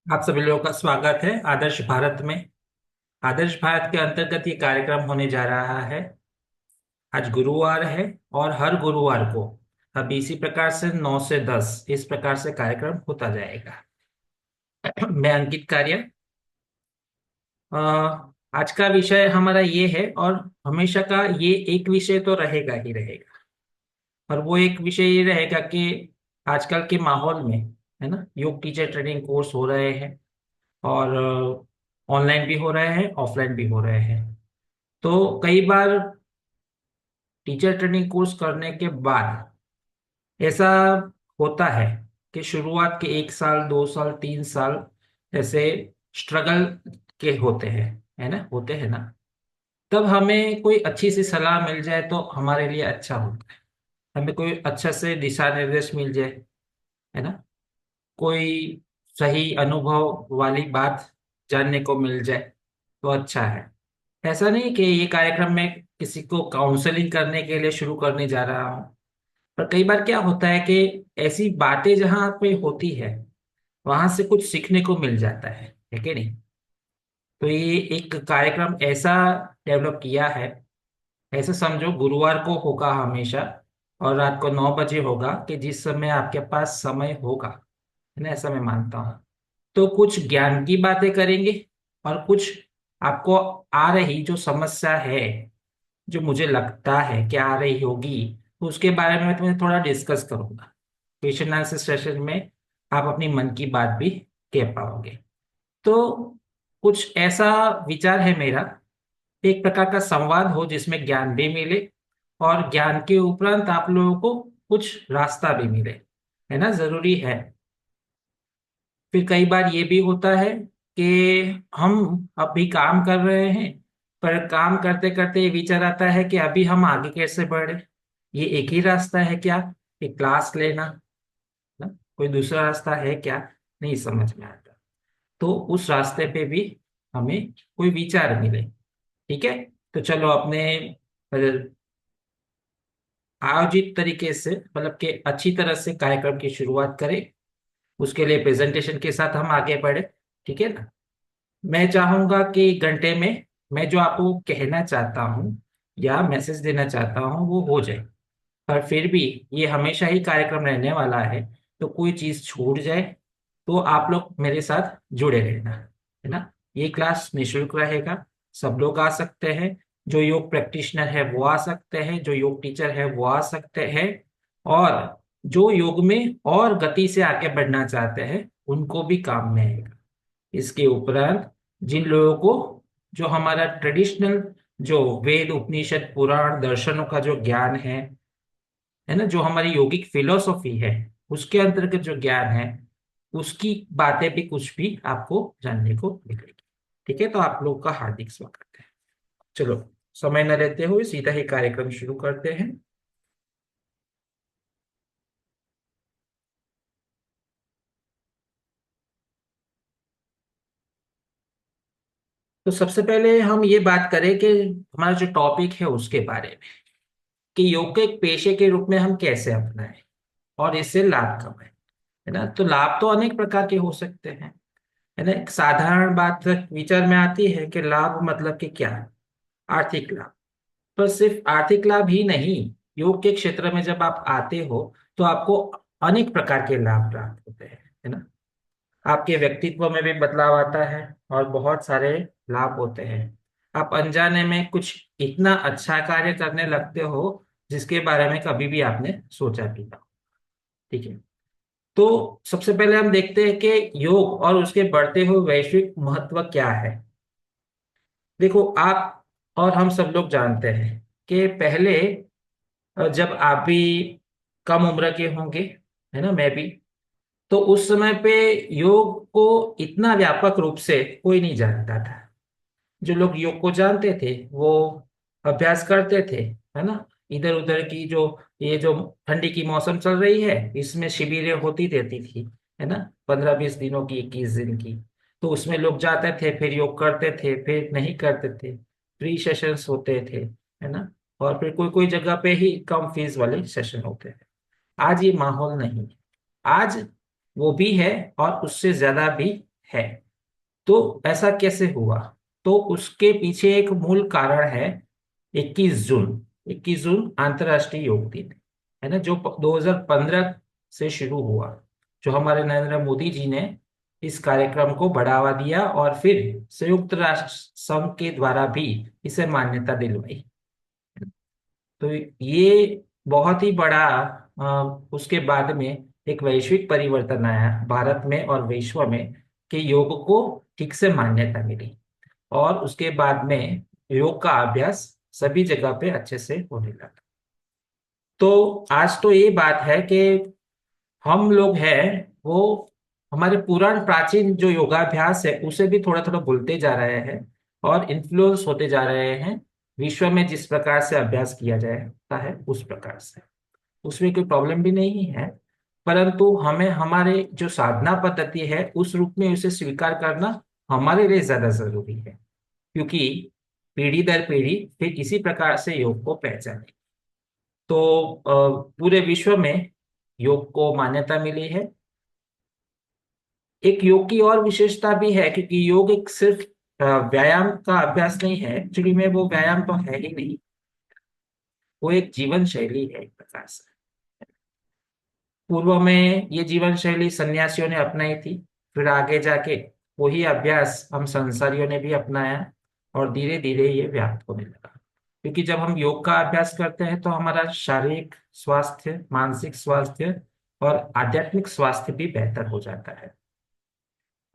आप सभी लोगों का स्वागत है आदर्श भारत में। आदर्श भारत के अंतर्गत ये कार्यक्रम होने जा रहा है। आज गुरुवार है और हर गुरुवार को अब इसी प्रकार से 9 से 10 इस प्रकार से कार्यक्रम होता जाएगा। मैं अंकित कार्य। अ, आज का विषय हमारा ये है और हमेशा का ये एक विषय तो रहेगा ही रहेगा। और वो एक विषय ये रहेगा कि आजकल के माहौल में, है ना, योग टीचर ट्रेनिंग कोर्स हो रहे हैं और ऑनलाइन भी हो रहे हैं, ऑफलाइन भी हो रहे हैं। तो कई बार टीचर ट्रेनिंग कोर्स करने के बाद ऐसा होता है कि शुरुआत के 1 साल, 2 साल, 3 साल ऐसे स्ट्रगल के होते हैं, है ना, होते हैं ना। तब हमें कोई अच्छी सी सलाह मिल जाए तो हमारे लिए अच्छा होता है। हमें कोई अच्छा से दिशा निर्देश मिल जाए, है ना, कोई सही अनुभव वाली बात जानने को मिल जाए तो अच्छा है। ऐसा नहीं कि ये कार्यक्रम में किसी को काउंसलिंग करने के लिए शुरू करने जा रहा हूँ। पर कई बार क्या होता है कि ऐसी बातें जहाँ पे होती है वहां से कुछ सीखने को मिल जाता है कि नहीं। तो ये एक कार्यक्रम ऐसा डेवलप किया है। ऐसा समझो गुरुवार को होगा हमेशा और रात को 9 बजे होगा कि जिस समय आपके पास समय होगा, है ना, ऐसा मैं मानता हूँ। तो कुछ ज्ञान की बातें करेंगे और कुछ आपको आ रही जो समस्या है, जो मुझे लगता है कि आ रही होगी, तो उसके बारे में मैं तुम्हें थोड़ा डिस्कस करूंगा। क्वेश्चन आंसर सेशन में आप अपनी मन की बात भी कह पाओगे। तो कुछ ऐसा विचार है मेरा, एक प्रकार का संवाद हो जिसमें ज्ञान भी मिले और ज्ञान के उपरांत आप लोगों को कुछ रास्ता भी मिले, है ना, जरूरी है। फिर कई बार ये भी होता है कि हम अभी काम कर रहे हैं, पर काम करते करते ये विचार आता है कि अभी हम आगे कैसे बढ़े। ये एक ही रास्ता है क्या, एक क्लास लेना ना, कोई दूसरा रास्ता है क्या, नहीं समझ में आता। तो उस रास्ते पे भी हमें कोई विचार मिले। ठीक है। तो चलो अपने आयोजित तरीके से, मतलब कि अच्छी तरह से कार्यक्रम की शुरुआत करें। उसके लिए प्रेजेंटेशन के साथ हम आगे बढ़े। ठीक है ना। मैं चाहूंगा कि घंटे में मैं जो आपको कहना चाहता हूँ या मैसेज देना चाहता हूँ वो हो जाए। पर फिर भी ये हमेशा ही कार्यक्रम रहने वाला है, तो कोई चीज छूट जाए तो आप लोग मेरे साथ जुड़े रहना, है ना। ये क्लास निशुल्क रहेगा। सब लोग आ सकते हैं। जो योग प्रैक्टिशनर है वो आ सकते हैं, जो योग टीचर है वो आ सकते हैं, और जो योग में और गति से आगे बढ़ना चाहते हैं उनको भी काम में आएगा। इसके उपरांत जिन लोगों को जो हमारा ट्रेडिशनल, जो वेद उपनिषद पुराण दर्शनों का जो ज्ञान है ना, जो हमारी योगिक फिलोसॉफी है उसके अंतर्गत जो ज्ञान है, उसकी बातें भी कुछ भी आपको जानने को मिलेगी। ठीक है। तो आप लोग का हार्दिक स्वागत है। चलो, समय न लेते हुए सीधा ही कार्यक्रम शुरू करते हैं। तो सबसे पहले हम ये बात करें कि हमारा जो टॉपिक है उसके बारे में, कि योग के एक पेशे के रूप में हम कैसे अपनाएं और इससे लाभ कमाएं, है ना। तो लाभ तो अनेक प्रकार के हो सकते हैं, है ना। एक साधारण बात विचार में आती है कि लाभ मतलब कि क्या, आर्थिक लाभ। पर सिर्फ आर्थिक लाभ ही नहीं, योग के क्षेत्र में जब आप आते हो तो आपको अनेक प्रकार के लाभ प्राप्त होते हैं, है ना। आपके व्यक्तित्व में भी बदलाव आता है और बहुत सारे लाभ होते हैं। आप अनजाने में कुछ इतना अच्छा कार्य करने लगते हो जिसके बारे में कभी भी आपने सोचा भी ना। ठीक है। तो सबसे पहले हम देखते हैं कि योग और उसके बढ़ते हुए वैश्विक महत्व क्या है। देखो, आप और हम सब लोग जानते हैं कि पहले जब आप भी कम उम्र के होंगे, है ना, मैं भी, तो उस समय पे योग को इतना व्यापक रूप से कोई नहीं जानता था। जो लोग योग को जानते थे वो अभ्यास करते थे, है ना। इधर उधर की जो, ये जो ठंडी की मौसम चल रही है इसमें शिविरें होती रहती थी, है ना, 15-20 दिनों की, 21 दिन की। तो उसमें लोग जाते थे, फिर योग करते थे, फिर नहीं करते थे, फ्री सेशंस होते थे, है ना। और फिर कोई कोई जगह पे ही कम फीस वाले सेशन होते थे। आज ये माहौल नहीं है। आज वो भी है और उससे ज्यादा भी है। तो ऐसा कैसे हुआ? तो उसके पीछे एक मूल कारण है 21 जून। 21 जून अंतर्राष्ट्रीय योग दिन है ना, जो 2015 से शुरू हुआ। जो हमारे नरेंद्र मोदी जी ने इस कार्यक्रम को बढ़ावा दिया और फिर संयुक्त राष्ट्र संघ के द्वारा भी इसे मान्यता दिलवाई। तो ये बहुत ही बड़ा उसके बाद में एक वैश्विक परिवर्तन आया भारत में और विश्व में कि योग को ठीक से मान्यता मिली। और उसके बाद में योग का अभ्यास सभी जगह पे अच्छे से होने लगा। तो आज तो ये बात है कि हम लोग हैं वो हमारे पुरान प्राचीन जो योगाभ्यास है उसे भी थोड़ा थोड़ा भूलते जा रहे हैं और इन्फ्लुएंस होते जा रहे हैं विश्व में जिस प्रकार से अभ्यास किया जाता है उस प्रकार से। उसमें कोई प्रॉब्लम भी नहीं है, परंतु हमें हमारे जो साधना पद्धति है उस रूप में उसे स्वीकार करना हमारे लिए ज्यादा जरूरी है, क्योंकि पीढ़ी दर पीढ़ी फिर इसी प्रकार से योग को पहचाने। तो पूरे विश्व में योग को मान्यता मिली है। एक योग की और विशेषता भी है, क्योंकि योग एक सिर्फ व्यायाम का अभ्यास नहीं है। एक्चुअली में वो व्यायाम तो है ही नहीं, वो एक जीवन शैली है एक प्रकार से। पूर्व में ये जीवन शैली सन्यासियों ने अपनाई थी, फिर आगे जाके वही अभ्यास हम संसारियों ने भी अपनाया और धीरे धीरे ये व्याप्त होने लगा। क्योंकि जब हम योग का अभ्यास करते हैं तो हमारा शारीरिक स्वास्थ्य, मानसिक स्वास्थ्य और आध्यात्मिक स्वास्थ्य भी बेहतर हो जाता है।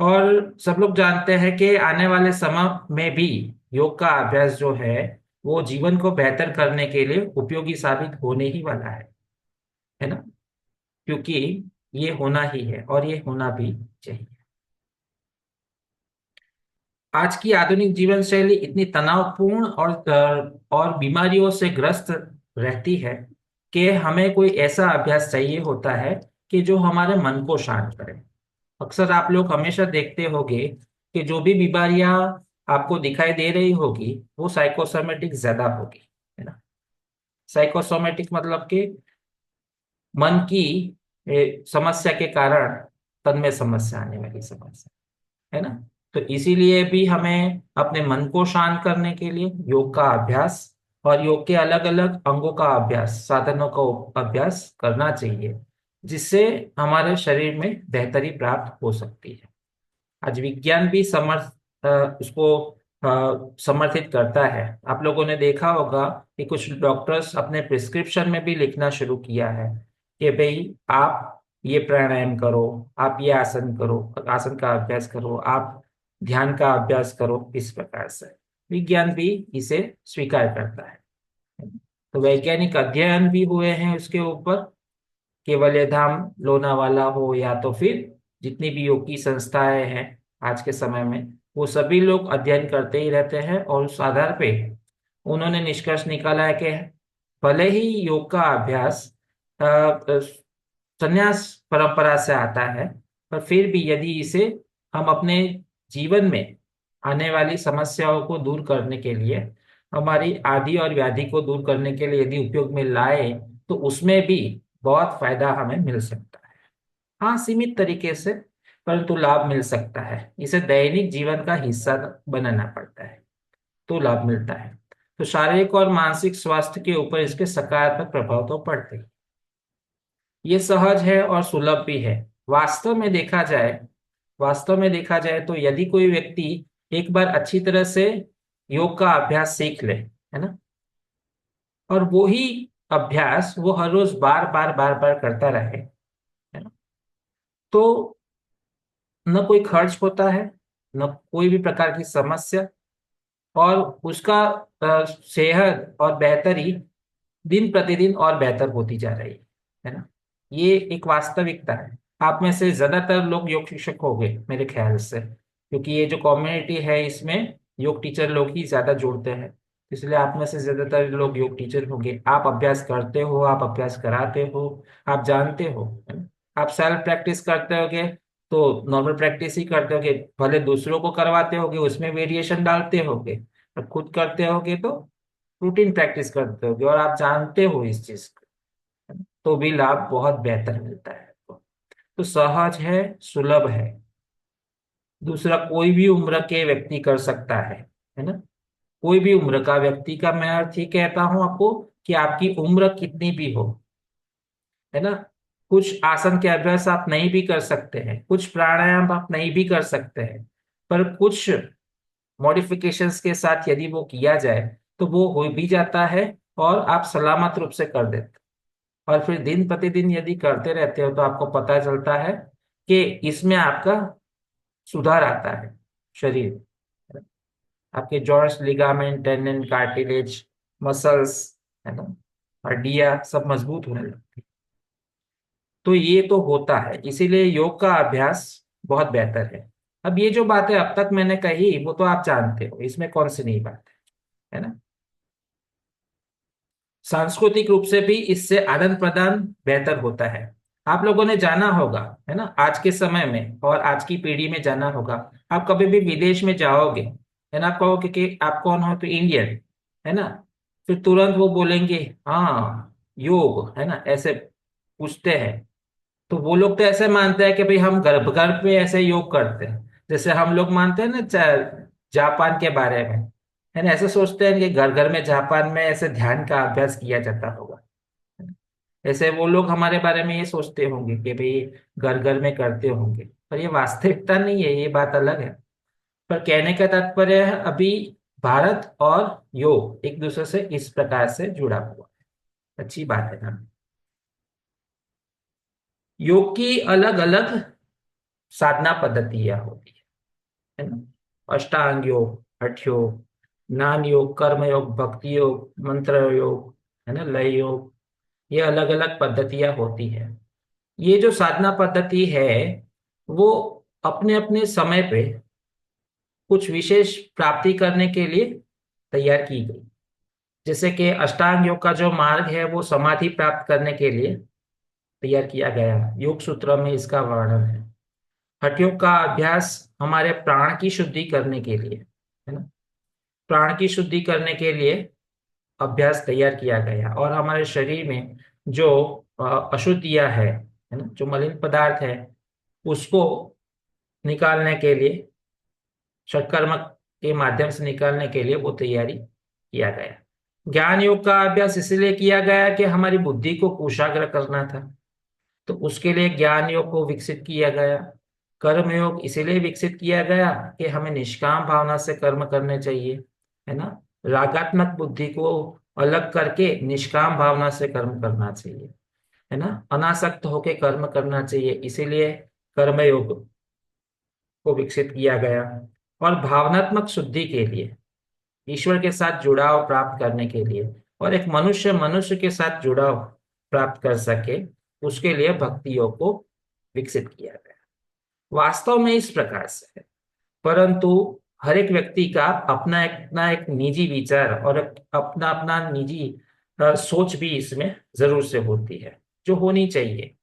और सब लोग जानते हैं कि आने वाले समय में भी योग का अभ्यास जो है वो जीवन को बेहतर करने के लिए उपयोगी साबित होने ही वाला है ना, क्योंकि ये होना ही है और ये होना भी चाहिए। आज की आधुनिक जीवन शैली इतनी तनावपूर्ण और बीमारियों से ग्रस्त रहती है कि हमें कोई ऐसा अभ्यास चाहिए होता है कि जो हमारे मन को शांत करे। अक्सर आप लोग हमेशा देखते होंगे कि जो भी बीमारियां आपको दिखाई दे रही होगी वो साइकोसोमेटिक ज्यादा होगी, है ना। साइकोसोमेटिक मतलब कि मन की समस्या के कारण तन में समस्या आने वाली समस्या, है ना। तो इसीलिए भी हमें अपने मन को शांत करने के लिए योग का अभ्यास और योग के अलग अलग अंगों का अभ्यास, साधनों का अभ्यास करना चाहिए, जिससे हमारे शरीर में बेहतरी प्राप्त हो सकती है। आज विज्ञान भी उसको समर्थित करता है। आप लोगों ने देखा होगा कि कुछ डॉक्टर्स अपने प्रिस्क्रिप्शन में भी लिखना शुरू किया है कि भाई आप ये प्राणायाम करो, आप ये आसन करो, आसन का अभ्यास करो, आप ध्यान का अभ्यास करो। इस प्रकार से विज्ञान भी इसे स्वीकार करता है। तो वैज्ञानिक अध्ययन भी हुए हैं उसके ऊपर। केवल धाम लोनावाला हो या तो फिर जितनी भी योग की संस्थाएं हैं आज के समय में, वो सभी लोग अध्ययन करते ही रहते हैं और उस आधार पे उन्होंने निष्कर्ष निकाला है कि भले ही योग का अभ्यास संन्यास परंपरा से आता है, पर फिर भी यदि इसे हम अपने जीवन में आने वाली समस्याओं को दूर करने के लिए, हमारी आदि और व्याधि को दूर करने के लिए यदि उपयोग में लाए, तो उसमें भी बहुत फायदा हमें मिल सकता है। हाँ, सीमित तरीके से, परंतु लाभ मिल सकता है। इसे दैनिक जीवन का हिस्सा बनाना पड़ता है तो लाभ मिलता है। तो शारीरिक और मानसिक स्वास्थ्य के ऊपर इसके सकारात्मक प्रभाव तो पड़ते हैं। ये सहज है और सुलभ भी है। वास्तव में देखा जाए वास्तव में देखा जाए तो यदि कोई व्यक्ति एक बार अच्छी तरह से योग का अभ्यास सीख ले, है ना, और वो ही अभ्यास वो हर रोज बार बार बार बार करता रहे, है ना, तो न कोई खर्च होता है, न कोई भी प्रकार की समस्या, और उसका सेहत और बेहतरी दिन प्रतिदिन और बेहतर होती जा रही है ना। ये एक वास्तविकता है। आप में से ज्यादातर लोग योग शिक्षक हो गए मेरे ख्याल से, क्योंकि ये जो कम्युनिटी है इसमें योग टीचर लोग ही ज्यादा जुड़ते हैं। इसलिए आप में से ज्यादातर लोग योग टीचर होंगे। आप अभ्यास करते हो, आप अभ्यास कराते हो, आप जानते हो, है ना। आप सेल्फ प्रैक्टिस करते होगे तो नॉर्मल प्रैक्टिस ही करते होगे, भले दूसरों को करवाते होगे उसमें वेरिएशन डालते होगे, पर खुद करते होगे तो रूटीन प्रैक्टिस करते होगे और आप जानते हो इस चीज को, तो भी लाभ बहुत बेहतर मिलता है। तो सहज है, सुलभ है। दूसरा, कोई भी उम्र के व्यक्ति कर सकता है ना। कोई भी उम्र का व्यक्ति का मैं अर्थ ये कहता हूं आपको कि आपकी उम्र कितनी भी हो, है ना। कुछ आसन के अभ्यास आप नहीं भी कर सकते हैं, कुछ प्राणायाम आप नहीं भी कर सकते हैं, पर कुछ मॉडिफिकेशंस के साथ यदि वो किया जाए तो वो हो भी जाता है, और आप सलामत रूप से कर देते हैं। और फिर दिन प्रतिदिन यदि करते रहते हो तो आपको पता चलता है कि इसमें आपका सुधार आता है शरीर, आपके joints, ligament, tendon, cartilage, muscles, है ना, हड्डियां सब मजबूत होने लगती है। तो ये तो होता है, इसीलिए योग का अभ्यास बहुत बेहतर है। अब ये जो बातें अब तक मैंने कही वो तो आप जानते हो, इसमें कौन सी नई बात है ना। सांस्कृतिक रूप से भी इससे आदान प्रदान बेहतर होता है। आप लोगों ने जाना होगा, है ना, आज के समय में और आज की पीढ़ी में जाना होगा। आप कभी भी विदेश में जाओगे, है ना, आप कहोगे कि आप कौन हो, तो इंडियन, है ना। फिर तुरंत वो बोलेंगे हाँ योग, है ना, ऐसे पूछते हैं। तो वो लोग तो ऐसे मानते हैं कि भाई हम घर घर पे ऐसे योग करते हैं, जैसे हम लोग मानते हैं ना जापान के बारे में, है ना। ऐसे सोचते हैं कि घर घर में जापान में ऐसे ध्यान का अभ्यास किया जाता होगा। ऐसे वो लोग हमारे बारे में ये सोचते होंगे कि भाई घर घर में करते होंगे, पर ये वास्तविकता नहीं है, ये बात अलग है। पर कहने का तात्पर्य है, अभी भारत और योग एक दूसरे से इस प्रकार से जुड़ा हुआ है। अच्छी बात है ना। योग की अलग अलग साधना पद्धतियां होती है ना। अष्टांग योग, हठ योग, ज्ञान योग, कर्म योग, भक्ति योग, मंत्र योग, है ना, लय योग। ये अलग अलग पद्धतियां होती है। ये जो साधना पद्धति है वो अपने अपने समय पे कुछ विशेष प्राप्ति करने के लिए तैयार की गई। जैसे कि अष्टांग योग का जो मार्ग है वो समाधि प्राप्त करने के लिए तैयार किया गया, योग सूत्र में इसका वर्णन है। हठ योग का अभ्यास हमारे प्राण की शुद्धि करने के लिए, है ना, प्राण की शुद्धि करने के लिए अभ्यास तैयार किया गया। और हमारे शरीर में जो अशुद्धियां है ना, जो मलिन पदार्थ है, उसको निकालने के लिए, षटकर्म के माध्यम से निकालने के लिए वो तैयारी किया गया। ज्ञान योग का अभ्यास इसलिए किया गया कि हमारी बुद्धि को कुशाग्र करना था, तो उसके लिए ज्ञान योग को विकसित किया गया। कर्म योग इसीलिए विकसित किया गया कि हमें निष्काम भावना से कर्म करने चाहिए, है ना। रागात्मक बुद्धि को अलग करके निष्काम भावना से कर्म करना चाहिए, है ना, अनासक्त होकर कर्म करना चाहिए, इसीलिए कर्म योग को विकसित किया गया। और भावनात्मक शुद्धि के लिए, ईश्वर के साथ जुड़ाव प्राप्त करने के लिए, और एक मनुष्य मनुष्य के साथ जुड़ाव प्राप्त कर सके, उसके लिए भक्ति योग को विकसित किया गया। वास्तव में इस प्रकार से है, परंतु हर एक व्यक्ति का अपना एक निजी विचार और अपना अपना निजी सोच भी इसमें जरूर से होती है, जो होनी चाहिए।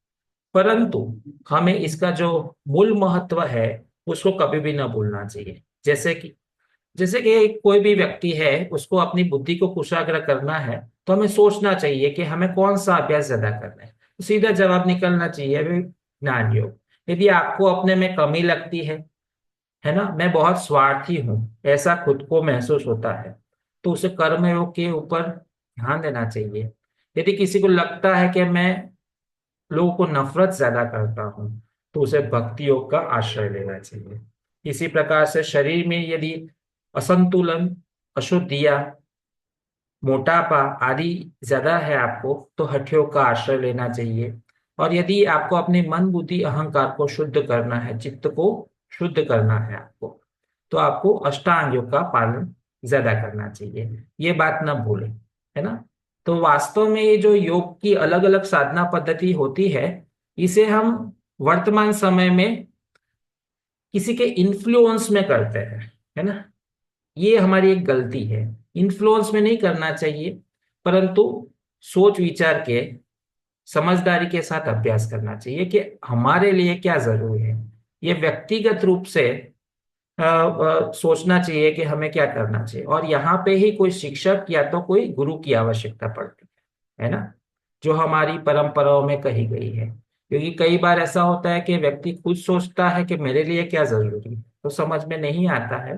परंतु हमें इसका जो मूल महत्व है उसको कभी भी ना भूलना चाहिए। जैसे कि कोई भी व्यक्ति है, उसको अपनी बुद्धि को कुशाग्र करना है, तो हमें सोचना चाहिए कि हमें कौन सा अभ्यास ज्यादा करना है। तो सीधा जवाब निकलना चाहिए भी ज्ञान योग। यदि आपको अपने में कमी लगती है ना, मैं बहुत स्वार्थी हूँ, ऐसा खुद को महसूस होता है, तो उसे कर्म योग के ऊपर ध्यान देना चाहिए। यदि किसी को लगता है कि मैं लोगों को नफरत ज्यादा करता हूँ, तो उसे भक्ति योग का आश्रय लेना चाहिए। इसी प्रकार से शरीर में यदि असंतुलन, अशुद्धियां, मोटापा आदि ज्यादा है आपको, तो हठ योग का आश्रय लेना चाहिए। और यदि आपको अपनी मन बुद्धि अहंकार को शुद्ध करना है, चित्त को शुद्ध करना है आपको, तो आपको अष्टांग योग का पालन ज्यादा करना चाहिए। ये बात ना भूलें, है ना। तो वास्तव में ये जो योग की अलग अलग साधना पद्धति होती है, इसे हम वर्तमान समय में किसी के इन्फ्लुएंस में करते हैं, है ना। ये हमारी एक गलती है। इन्फ्लुएंस में नहीं करना चाहिए, परंतु सोच विचार के, समझदारी के साथ अभ्यास करना चाहिए कि हमारे लिए क्या जरूरी है। ये व्यक्तिगत रूप से सोचना चाहिए कि हमें क्या करना चाहिए, और यहाँ पे ही कोई शिक्षक या तो कोई गुरु की आवश्यकता पड़ती है ना, जो हमारी परंपराओं में कही गई है। क्योंकि कई बार ऐसा होता है कि व्यक्ति खुद सोचता है कि मेरे लिए क्या जरूरी है, तो समझ में नहीं आता है।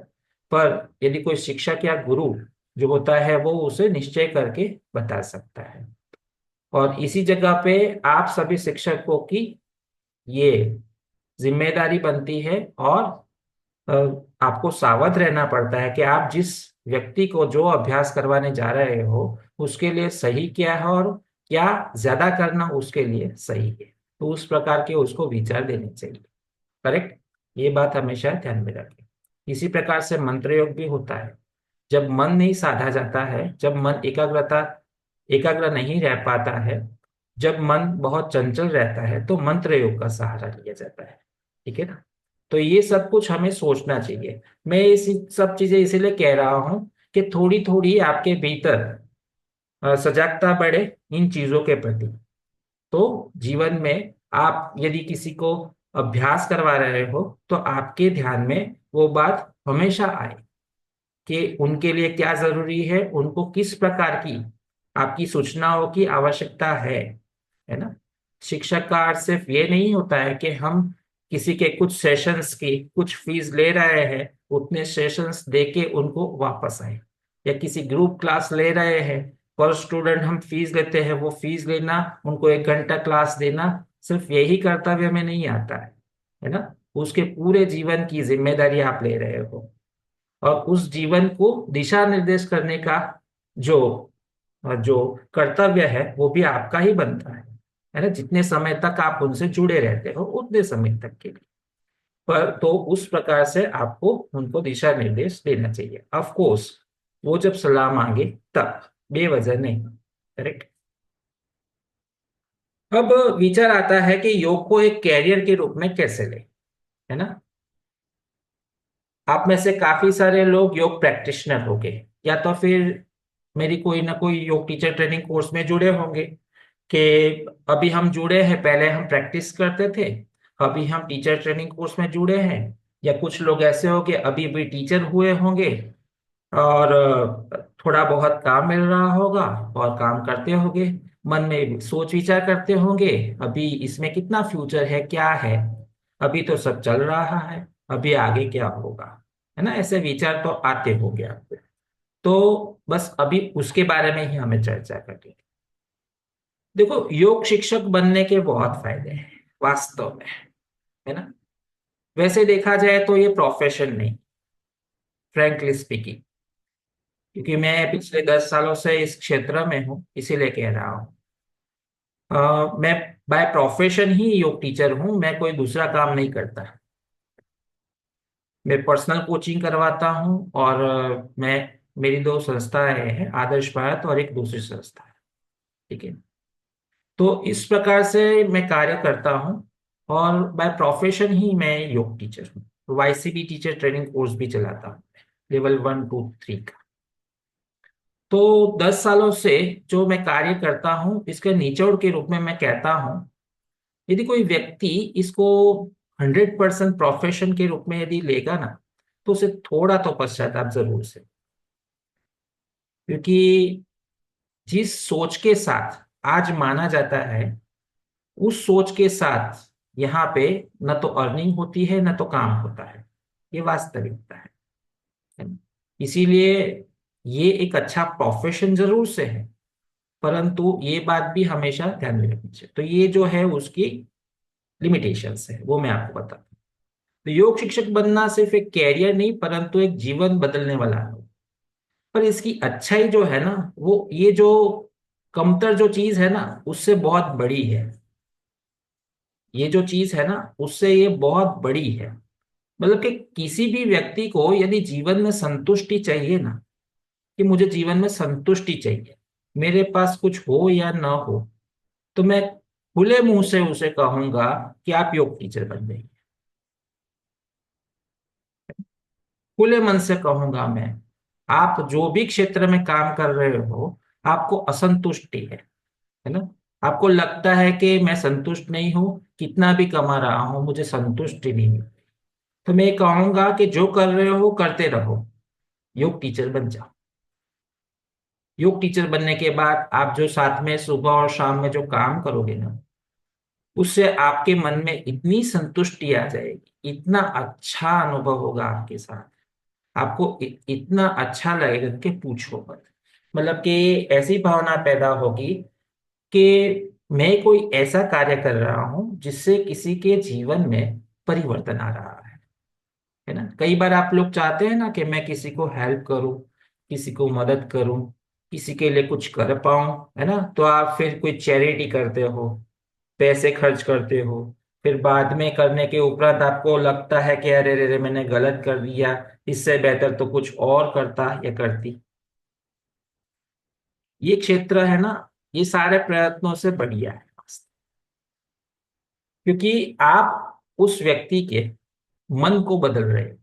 पर यदि कोई शिक्षक या गुरु जो होता है वो उसे निश्चय करके बता सकता है। और इसी जगह पे आप सभी शिक्षकों की ये जिम्मेदारी बनती है, और अ, आपको सावध रहना पड़ता है कि आप जिस व्यक्ति को जो अभ्यास करवाने जा रहे हो उसके लिए सही क्या है और क्या ज्यादा करना उसके लिए सही है। तो उस प्रकार के उसको विचार देने चाहिए। करेक्ट। ये बात हमेशा ध्यान में रखें। इसी प्रकार से मंत्र योग भी होता है। जब मन नहीं साधा जाता है, जब मन एकाग्र नहीं रह पाता है, जब मन बहुत चंचल रहता है, तो मंत्र योग का सहारा लिया जाता है। ठीक है ना। तो ये सब कुछ हमें सोचना चाहिए। मैं इसी सब चीजें इसीलिए कह रहा हूं कि थोड़ी थोड़ी आपके भीतर सजागता बढ़े इन चीजों के प्रति। तो जीवन में आप यदि किसी को अभ्यास करवा रहे हो तो आपके ध्यान में वो बात हमेशा आए कि उनके लिए क्या जरूरी है, उनको किस प्रकार की आपकी सूचनाओं की आवश्यकता है ना। शिक्षक का अर्थ सिर्फ ये नहीं होता है कि हम किसी के कुछ सेशंस की कुछ फीस ले रहे हैं, उतने सेशंस दे के उनको वापस आए, या किसी ग्रुप क्लास ले रहे हैं, पर स्टूडेंट हम फीस लेते हैं, वो फीस लेना, उनको 1 घंटा क्लास देना, सिर्फ यही कर्तव्य में नहीं आता है ना। उसके पूरे जीवन की जिम्मेदारी आप ले रहे हो, और उस जीवन को दिशा निर्देश करने का जो जो कर्तव्य है वो भी आपका ही बनता है ना। जितने समय तक आप उनसे जुड़े रहते हो उतने समय तक के लिए। पर तो उस प्रकार से आपको उनको दिशा निर्देश देना चाहिए। ऑफ कोर्स वो जब सलाह मांगे तब, बेवजह नहीं। करेक्ट। अब विचार आता है कि योग को एक कैरियर के रूप में कैसे ले, है ना। आप में से काफी सारे लोग योग प्रैक्टिशनर होंगे, या तो फिर मेरी कोई ना कोई योग टीचर ट्रेनिंग कोर्स में जुड़े होंगे कि अभी हम जुड़े हैं, पहले हम प्रैक्टिस करते थे, अभी हम टीचर ट्रेनिंग कोर्स में जुड़े हैं। या कुछ लोग ऐसे होंगे अभी भी टीचर हुए होंगे, और थोड़ा बहुत काम मिल रहा होगा और काम करते होंगे, मन में सोच विचार करते होंगे अभी इसमें कितना फ्यूचर है, क्या है, अभी तो सब चल रहा है, अभी आगे क्या होगा, है ना। ऐसे विचार तो आते होंगे आपको। तो बस अभी उसके बारे में ही हमें चर्चा करनी है। देखो, योग शिक्षक बनने के बहुत फायदे हैं वास्तव में, है ना। वैसे देखा जाए तो ये प्रोफेशन नहीं, फ्रैंकली स्पीकिंग, क्योंकि मैं पिछले 10 सालों से इस क्षेत्र में हूँ, इसीलिए कह रहा हूँ। मैं बाय प्रोफेशन ही योग टीचर हूँ, मैं कोई दूसरा काम नहीं करता। मैं पर्सनल कोचिंग करवाता हूँ, और मैं मेरी 2 संस्थाएं हैं, आदर्श भारत और एक दूसरी संस्था है। ठीक है। तो इस प्रकार से मैं कार्य करता हूँ, और बाय प्रोफेशन ही मैं योग टीचर हूँ। वाईसीबी टीचर ट्रेनिंग कोर्स भी चलाता हूँ, लेवल 1 2 3 का। तो 10 सालों से जो मैं कार्य करता हूँ इसके निचोड़ के रूप में मैं कहता हूँ, यदि कोई व्यक्ति इसको 100% प्रोफेशन के रूप में यदि लेगा ना, तो उसे थोड़ा तो पश्चाताप जरूर से। क्योंकि जिस सोच के साथ आज माना जाता है, उस सोच के साथ यहाँ पे न तो अर्निंग होती है न तो काम होता है। ये वास्तविकता है ना? इसीलिए ये एक अच्छा प्रोफेशन जरूर से है, परंतु ये बात भी हमेशा ध्यान में रखनी चाहिए। तो ये जो है उसकी लिमिटेशंस है, वो मैं आपको बताता हूँ। तो योग शिक्षक बनना सिर्फ एक कैरियर नहीं, परंतु एक जीवन बदलने वाला है। पर इसकी अच्छाई जो है ना, वो ये जो कमतर जो चीज है ना उससे बहुत बड़ी है। ये जो चीज है ना उससे ये बहुत बड़ी है। मतलब कि किसी भी व्यक्ति को यदि जीवन में संतुष्टि चाहिए ना, कि मुझे जीवन में संतुष्टि चाहिए, मेरे पास कुछ हो या ना हो, तो मैं खुले मुंह से उसे कहूंगा कि आप योग टीचर बन जाइए। खुले मन से कहूंगा मैं। आप जो भी क्षेत्र में काम कर रहे हो, आपको असंतुष्टि है ना, आपको लगता है कि मैं संतुष्ट नहीं हूं, कितना भी कमा रहा हूं मुझे संतुष्टि नहीं मिल रही, तो मैं कहूंगा कि जो कर रहे हो करते रहो, योग टीचर बन जाओ। योग टीचर बनने के बाद आप जो साथ में सुबह और शाम में जो काम करोगे ना, उससे आपके मन में इतनी संतुष्टि आ जाएगी, इतना अच्छा अनुभव होगा आपके साथ, आपको इतना अच्छा लगेगा कि पूछो मत। मतलब कि ऐसी भावना पैदा होगी कि मैं कोई ऐसा कार्य कर रहा हूं जिससे किसी के जीवन में परिवर्तन आ रहा है ना। कई बार आप लोग चाहते हैं ना कि मैं किसी को हेल्प करूं, किसी को मदद करूं, किसी के लिए कुछ कर पाऊं, है ना। तो आप फिर कोई चैरिटी करते हो, पैसे खर्च करते हो, फिर बाद में करने के उपरांत आपको लगता है कि अरे रे रे मैंने गलत कर दिया, इससे बेहतर तो कुछ और करता या करती। ये क्षेत्र है ना, ये सारे प्रयत्नों से बढ़िया है, क्योंकि आप उस व्यक्ति के मन को बदल रहे हो,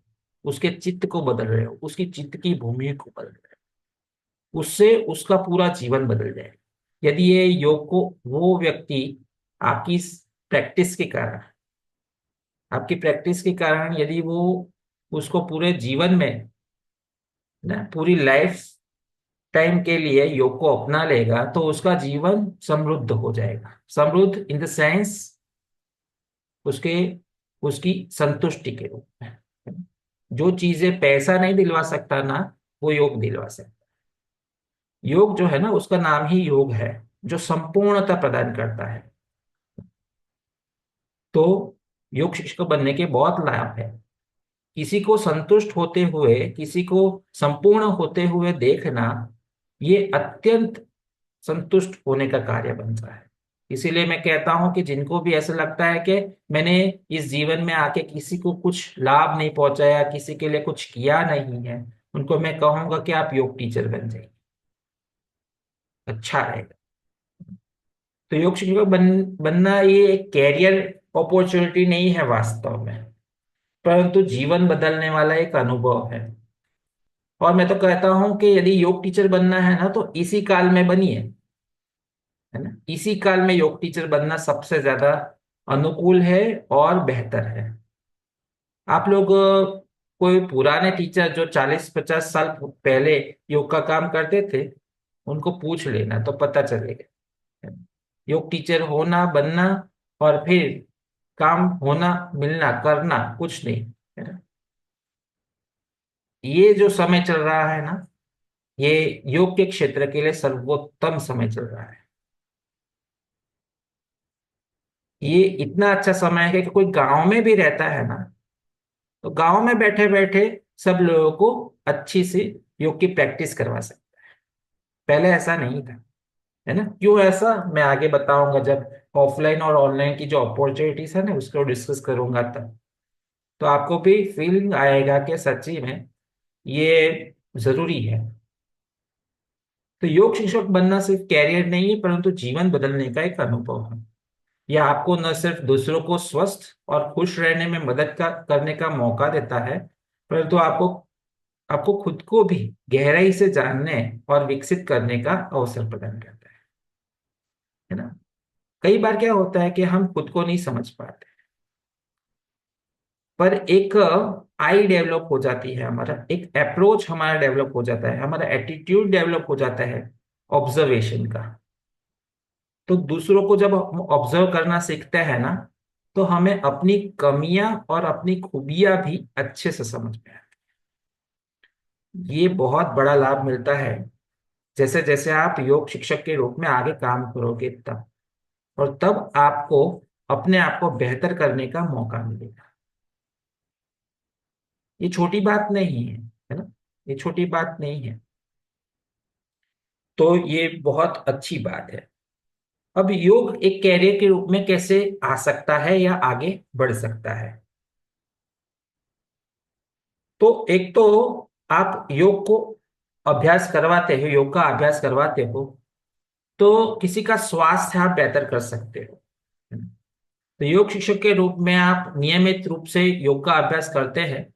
उसके चित्त को बदल रहे हो, उसकी चित्त की भूमि को बदल रहे हो, उससे उसका पूरा जीवन बदल जाएगा। यदि ये योग को वो व्यक्ति आपकी प्रैक्टिस के कारण, आपकी प्रैक्टिस के कारण यदि वो उसको पूरे जीवन में ना, पूरी लाइफ टाइम के लिए योग को अपना लेगा, तो उसका जीवन समृद्ध हो जाएगा। समृद्ध इन द सेंस उसके उसकी संतुष्टि के रूप में। जो चीजें पैसा नहीं दिलवा सकता ना, वो योग दिलवा सकता है। योग जो है ना, उसका नाम ही योग है, जो संपूर्णता प्रदान करता है। तो योग शिक्षक बनने के बहुत लाभ है। किसी को संतुष्ट होते हुए, किसी को संपूर्ण होते हुए देखना, ये अत्यंत संतुष्ट होने का कार्य बनता है। इसीलिए मैं कहता हूं कि जिनको भी ऐसा लगता है कि मैंने इस जीवन में आके किसी को कुछ लाभ नहीं पहुंचाया, किसी के लिए कुछ किया नहीं है, उनको मैं कहूंगा कि आप योग टीचर बन जाइए, अच्छा रहेगा। तो योग शिक्षक बनना ये एक कैरियर अपॉर्चुनिटी नहीं है वास्तव में, परंतु जीवन बदलने वाला एक अनुभव है। और मैं तो कहता हूं कि यदि योग टीचर बनना है ना, तो इसी काल में बनिए, है ना। इसी काल में योग टीचर बनना सबसे ज्यादा अनुकूल है और बेहतर है। आप लोग कोई पुराने टीचर जो 40-50 साल पहले योग का काम करते थे, उनको पूछ लेना तो पता चलेगा। योग टीचर होना, बनना और फिर काम होना, मिलना, करना कुछ नहीं, है ना। ये जो समय चल रहा है ना, ये योग के क्षेत्र के लिए सर्वोत्तम समय चल रहा है। ये इतना अच्छा समय है कि कोई गांव में भी रहता है ना, तो गांव में बैठे बैठे सब लोगों को अच्छी सी योग की प्रैक्टिस करवा सकते। पहले ऐसा नहीं था, है ना। क्यों ऐसा, मैं आगे बताऊंगा जब ऑफलाइन और ऑनलाइन की जो अपॉर्चुनिटीज है ना, उसको डिस्कस करूंगा तब। तो आपको भी फीलिंग आएगा कि सच्ची में ये जरूरी है। तो योग शिक्षक बनना सिर्फ कैरियर नहीं है, परंतु जीवन बदलने का एक अनुभव है। यह आपको न सिर्फ दूसरों को स्वस्थ और खुश रहने में मदद करने का मौका देता है, परंतु आपको आपको खुद को भी गहराई से जानने और विकसित करने का अवसर प्रदान करता है ना। कई बार क्या होता है कि हम खुद को नहीं समझ पाते, पर एक आई डेवलप हो जाती है, हमारा एक अप्रोच हमारा डेवलप हो जाता है, हमारा एटीट्यूड डेवलप हो जाता है ऑब्जर्वेशन का। तो दूसरों को जब हम ऑब्जर्व करना सीखते हैं ना, तो हमें अपनी कमियां और अपनी खूबियां भी अच्छे से समझ में आती हैं। ये बहुत बड़ा लाभ मिलता है जैसे जैसे आप योग शिक्षक के रूप में आगे काम करोगे तब, और तब आपको अपने आप को बेहतर करने का मौका मिलेगा। ये छोटी बात नहीं है ना, ये छोटी बात नहीं है। तो ये बहुत अच्छी बात है। अब योग एक कैरियर के रूप में कैसे आ सकता है या आगे बढ़ सकता है। तो एक तो आप योग को अभ्यास करवाते हो, योग का अभ्यास करवाते हो, तो किसी का स्वास्थ्य आप बेहतर कर सकते हो। तो योग शिक्षक के रूप में आप नियमित रूप से योग का अभ्यास करते हैं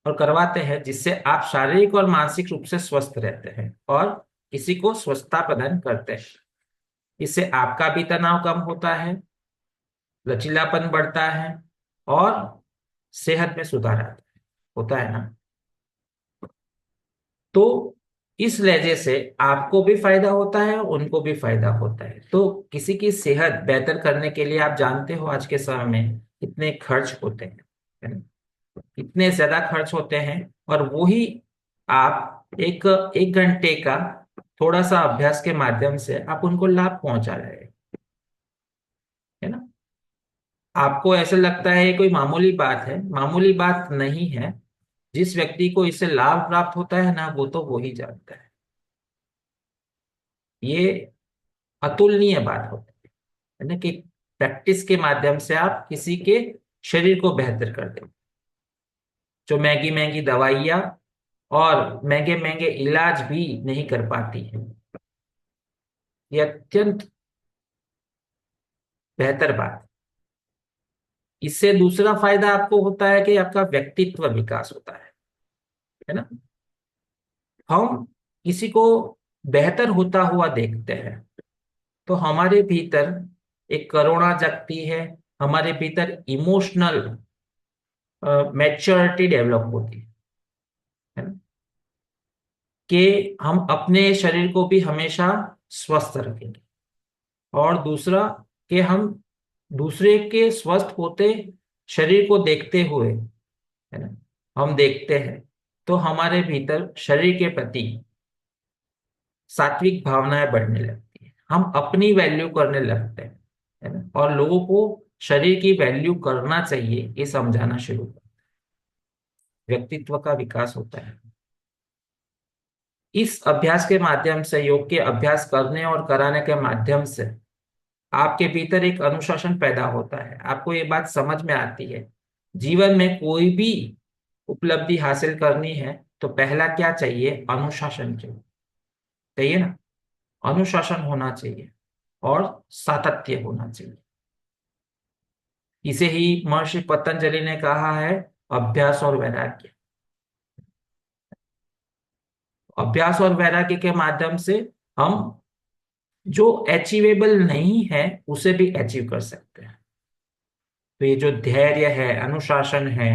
और करवाते हैं, जिससे आप शारीरिक और मानसिक रूप से स्वस्थ रहते हैं और किसी को स्वस्थता प्रदान करते हैं। इससे आपका भी तनाव कम होता है, लचीलापन बढ़ता है और सेहत में सुधार आता है, होता है ना। तो इस लहजे से आपको भी फायदा होता है, उनको भी फायदा होता है। तो किसी की सेहत बेहतर करने के लिए आप जानते हो आज के समय में कितने खर्च होते हैं। है ना? इतने ज्यादा खर्च होते हैं, और वही आप एक 1 घंटे का थोड़ा सा अभ्यास के माध्यम से आप उनको लाभ पहुंचा रहे हैं, है ना? आपको ऐसा लगता है ये कोई मामूली बात है, मामूली बात नहीं है। जिस व्यक्ति को इससे लाभ प्राप्त होता है ना, वो तो वो ही जानता है। ये अतुलनीय बात होती है ना, कि प्रैक्टिस के माध्यम से आप किसी के शरीर को बेहतर कर दें। जो महंगी महंगी दवाइयाँ और महंगे महंगे इलाज भी नहीं कर पाती है, ये अत्यंत बेहतर बात। इससे दूसरा फायदा आपको होता है कि आपका व्यक्तित्व विकास होता है ना? हम किसी को बेहतर होता हुआ देखते हैं, तो हमारे भीतर एक करुणा जगती है, हमारे भीतर इमोशनल मैच्योरिटी डेवलप होती है ना? कि हम अपने शरीर को भी हमेशा स्वस्थ रखेंगे। और दूसरा, कि हम दूसरे के स्वस्थ होते शरीर को देखते हुए, है ना, हम देखते हैं, तो हमारे भीतर शरीर के प्रति सात्विक भावनाएं बढ़ने लगती है, हम अपनी वैल्यू करने लगते हैं, है ना? और लोगों को शरीर की वैल्यू करना चाहिए ये समझाना शुरू कर, व्यक्तित्व का विकास होता है। इस अभ्यास के माध्यम से, योग के अभ्यास करने और कराने के माध्यम से आपके भीतर एक अनुशासन पैदा होता है। आपको ये बात समझ में आती है, जीवन में कोई भी उपलब्धि हासिल करनी है तो पहला क्या चाहिए? अनुशासन चाहिए। चाहिए ना? अनुशासन होना चाहिए और सातत्य होना चाहिए। इसे ही महर्षि पतंजलि ने कहा है, अभ्यास और वैराग्य। अभ्यास और वैराग्य के माध्यम से हम जो अचीवेबल नहीं है उसे भी अचीव कर सकते हैं। तो ये जो धैर्य है, अनुशासन है,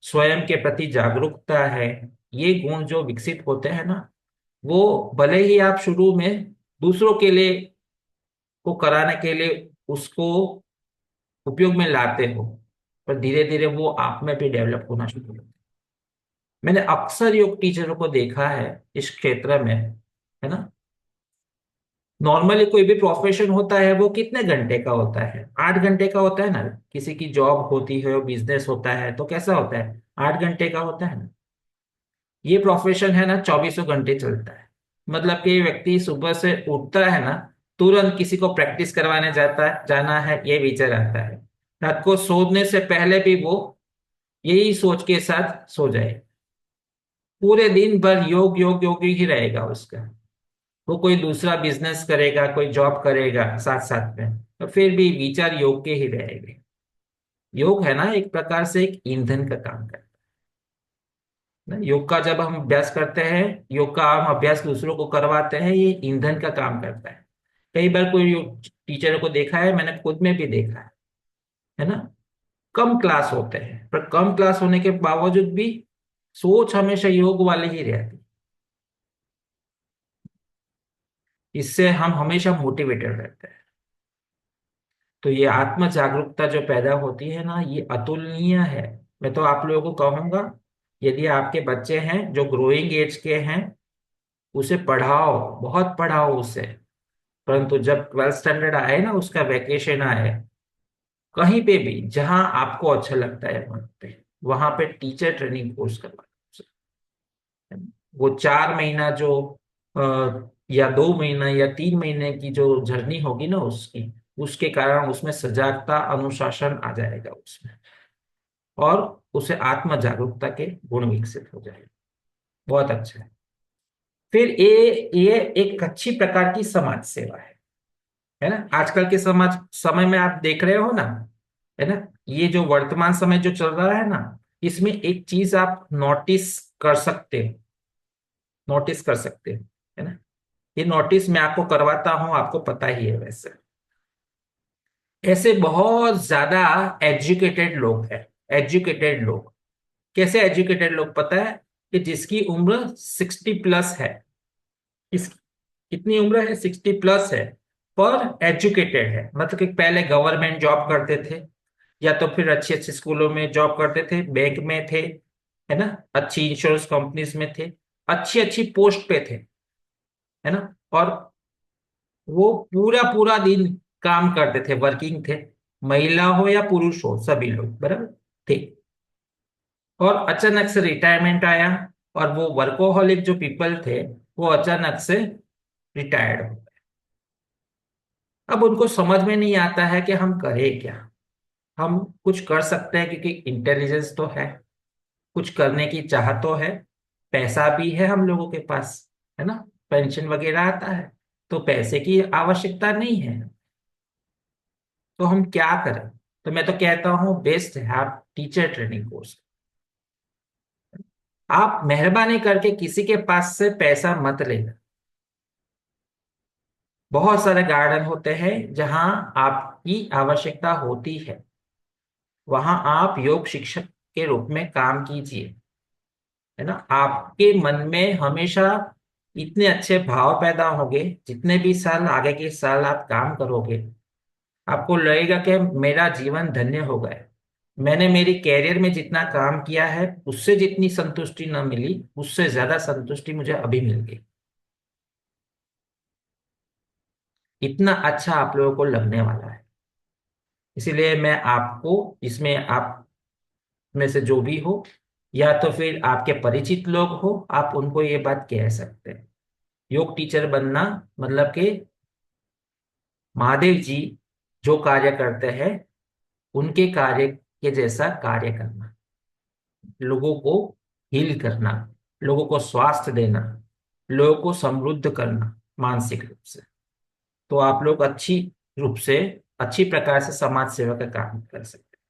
स्वयं के प्रति जागरूकता है, ये गुण जो विकसित होते हैं ना, वो भले ही आप शुरू में दूसरों के लिए को कराने के लिए उसको उपयोग में लाते हो, पर धीरे धीरे वो आप में भी डेवलप होना शुरू होता है। मैंने अक्सर योग टीचरों को देखा है इस क्षेत्र में, है ना? नॉर्मली कोई भी प्रोफेशन होता है वो कितने घंटे का होता है? 8 घंटे का होता है ना। किसी की जॉब होती है, बिजनेस होता है, तो कैसा होता है? 8 घंटे का होता है ना। ये प्रोफेशन है ना, 24 घंटे चलता है। मतलब कि व्यक्ति सुबह से उठता है ना, तुरंत किसी को प्रैक्टिस करवाने जाता है, जाना है, ये विचार आता है। रात को सोने से पहले भी वो यही सोच के साथ सो जाए। पूरे दिन भर योग योग योग ही रहेगा उसका। वो कोई दूसरा बिजनेस करेगा, कोई जॉब करेगा साथ साथ में, तो फिर भी विचार योग के ही रहेंगे। योग है ना, एक प्रकार से एक ईंधन का काम करता है ना। योग का जब हम अभ्यास करते हैं, योग का हम अभ्यास दूसरों को करवाते हैं, ये ईंधन का काम करता है। कई बार कोई टीचर को देखा है, मैंने खुद में भी देखा है ना। कम क्लास होते हैं, पर कम क्लास होने के बावजूद भी सोच हमेशा योग वाले ही रहती है। इससे हम हमेशा मोटिवेटेड रहते हैं। तो ये आत्म जागरूकता जो पैदा होती है ना, ये अतुलनीय है। मैं तो आप लोगों को कहूंगा, यदि आपके बच्चे हैं जो ग्रोइंग एज के हैं, उसे पढ़ाओ, बहुत पढ़ाओ उसे। परंतु जब 12th स्टैंडर्ड आए ना, उसका वैकेशन आए, कहीं पे भी जहां आपको अच्छा लगता है वहां पे टीचर ट्रेनिंग कोर्स करवाओ उसे। वो 4 महीना जो या 2 महीना या 3 महीने की जो जर्नी होगी ना उसकी, उसके कारण उसमें सजागता, अनुशासन आ जाएगा उसमें, और उसे आत्म जागरूकता के गुण विकसित हो जाएगा। बहुत अच्छा है। फिर ये एक अच्छी प्रकार की समाज सेवा है ना? आजकल के समाज समय में आप देख रहे हो ना, है ना, ये जो वर्तमान समय जो चल रहा है ना, इसमें एक चीज आप नोटिस कर सकते हो, नोटिस कर सकते हो, है ना? ये नोटिस मैं आपको करवाता हूं, आपको पता ही है वैसे। ऐसे बहुत ज्यादा एजुकेटेड लोग हैं। एजुकेटेड लोग, कैसे एजुकेटेड लोग पता है? कि जिसकी उम्र 60+ है। इस कितनी उम्र है? 60+ है, पर एजुकेटेड है। मतलब कि पहले गवर्नमेंट जॉब करते थे, या तो फिर अच्छे अच्छे स्कूलों में जॉब करते थे, बैंक में थे, है ना, अच्छी इंश्योरेंस कंपनीज में थे, अच्छी अच्छी पोस्ट पे थे, है ना, और वो पूरा पूरा दिन काम करते थे, वर्किंग थे, महिला हो या पुरुष हो, सभी लोग बराबर थे। और अचानक से रिटायरमेंट आया, और वो वर्कोहॉलिक जो पीपल थे वो अचानक से रिटायर्ड हो। अब उनको समझ में नहीं आता है कि हम करें क्या। हम कुछ कर सकते हैं क्योंकि इंटेलिजेंस तो है, कुछ करने की चाह तो है, पैसा भी है हम लोगों के पास, है ना, पेंशन वगैरह आता है, तो पैसे की आवश्यकता नहीं है। तो हम क्या करें? तो मैं तो कहता हूँ बेस्ट है आप टीचर ट्रेनिंग कोर्स। आप मेहरबानी करके किसी के पास से पैसा मत लेना। बहुत सारे गार्डन होते हैं जहां आपकी आवश्यकता होती है, वहां आप योग शिक्षक के रूप में काम कीजिए, है ना। आपके मन में हमेशा इतने अच्छे भाव पैदा होंगे, जितने भी साल आगे के साल आप काम करोगे, आपको लगेगा कि मेरा जीवन धन्य हो गया। मैंने मेरी कैरियर में जितना काम किया है उससे जितनी संतुष्टि न मिली, उससे ज्यादा संतुष्टि मुझे अभी मिल गई। इतना अच्छा आप लोगों को लगने वाला है। इसीलिए मैं आपको इसमें, आप में से जो भी हो या तो फिर आपके परिचित लोग हो, आप उनको ये बात कह सकते हैं। योग टीचर बनना मतलब कि महादेव जी जो कार्य करते हैं उनके कार्य के जैसा कार्य करना, लोगों को हील करना, लोगों को स्वास्थ्य देना, लोगों को समृद्ध करना मानसिक रूप से। तो आप लोग अच्छी रूप से, अच्छी प्रकार से समाज सेवा का काम कर सकते हैं।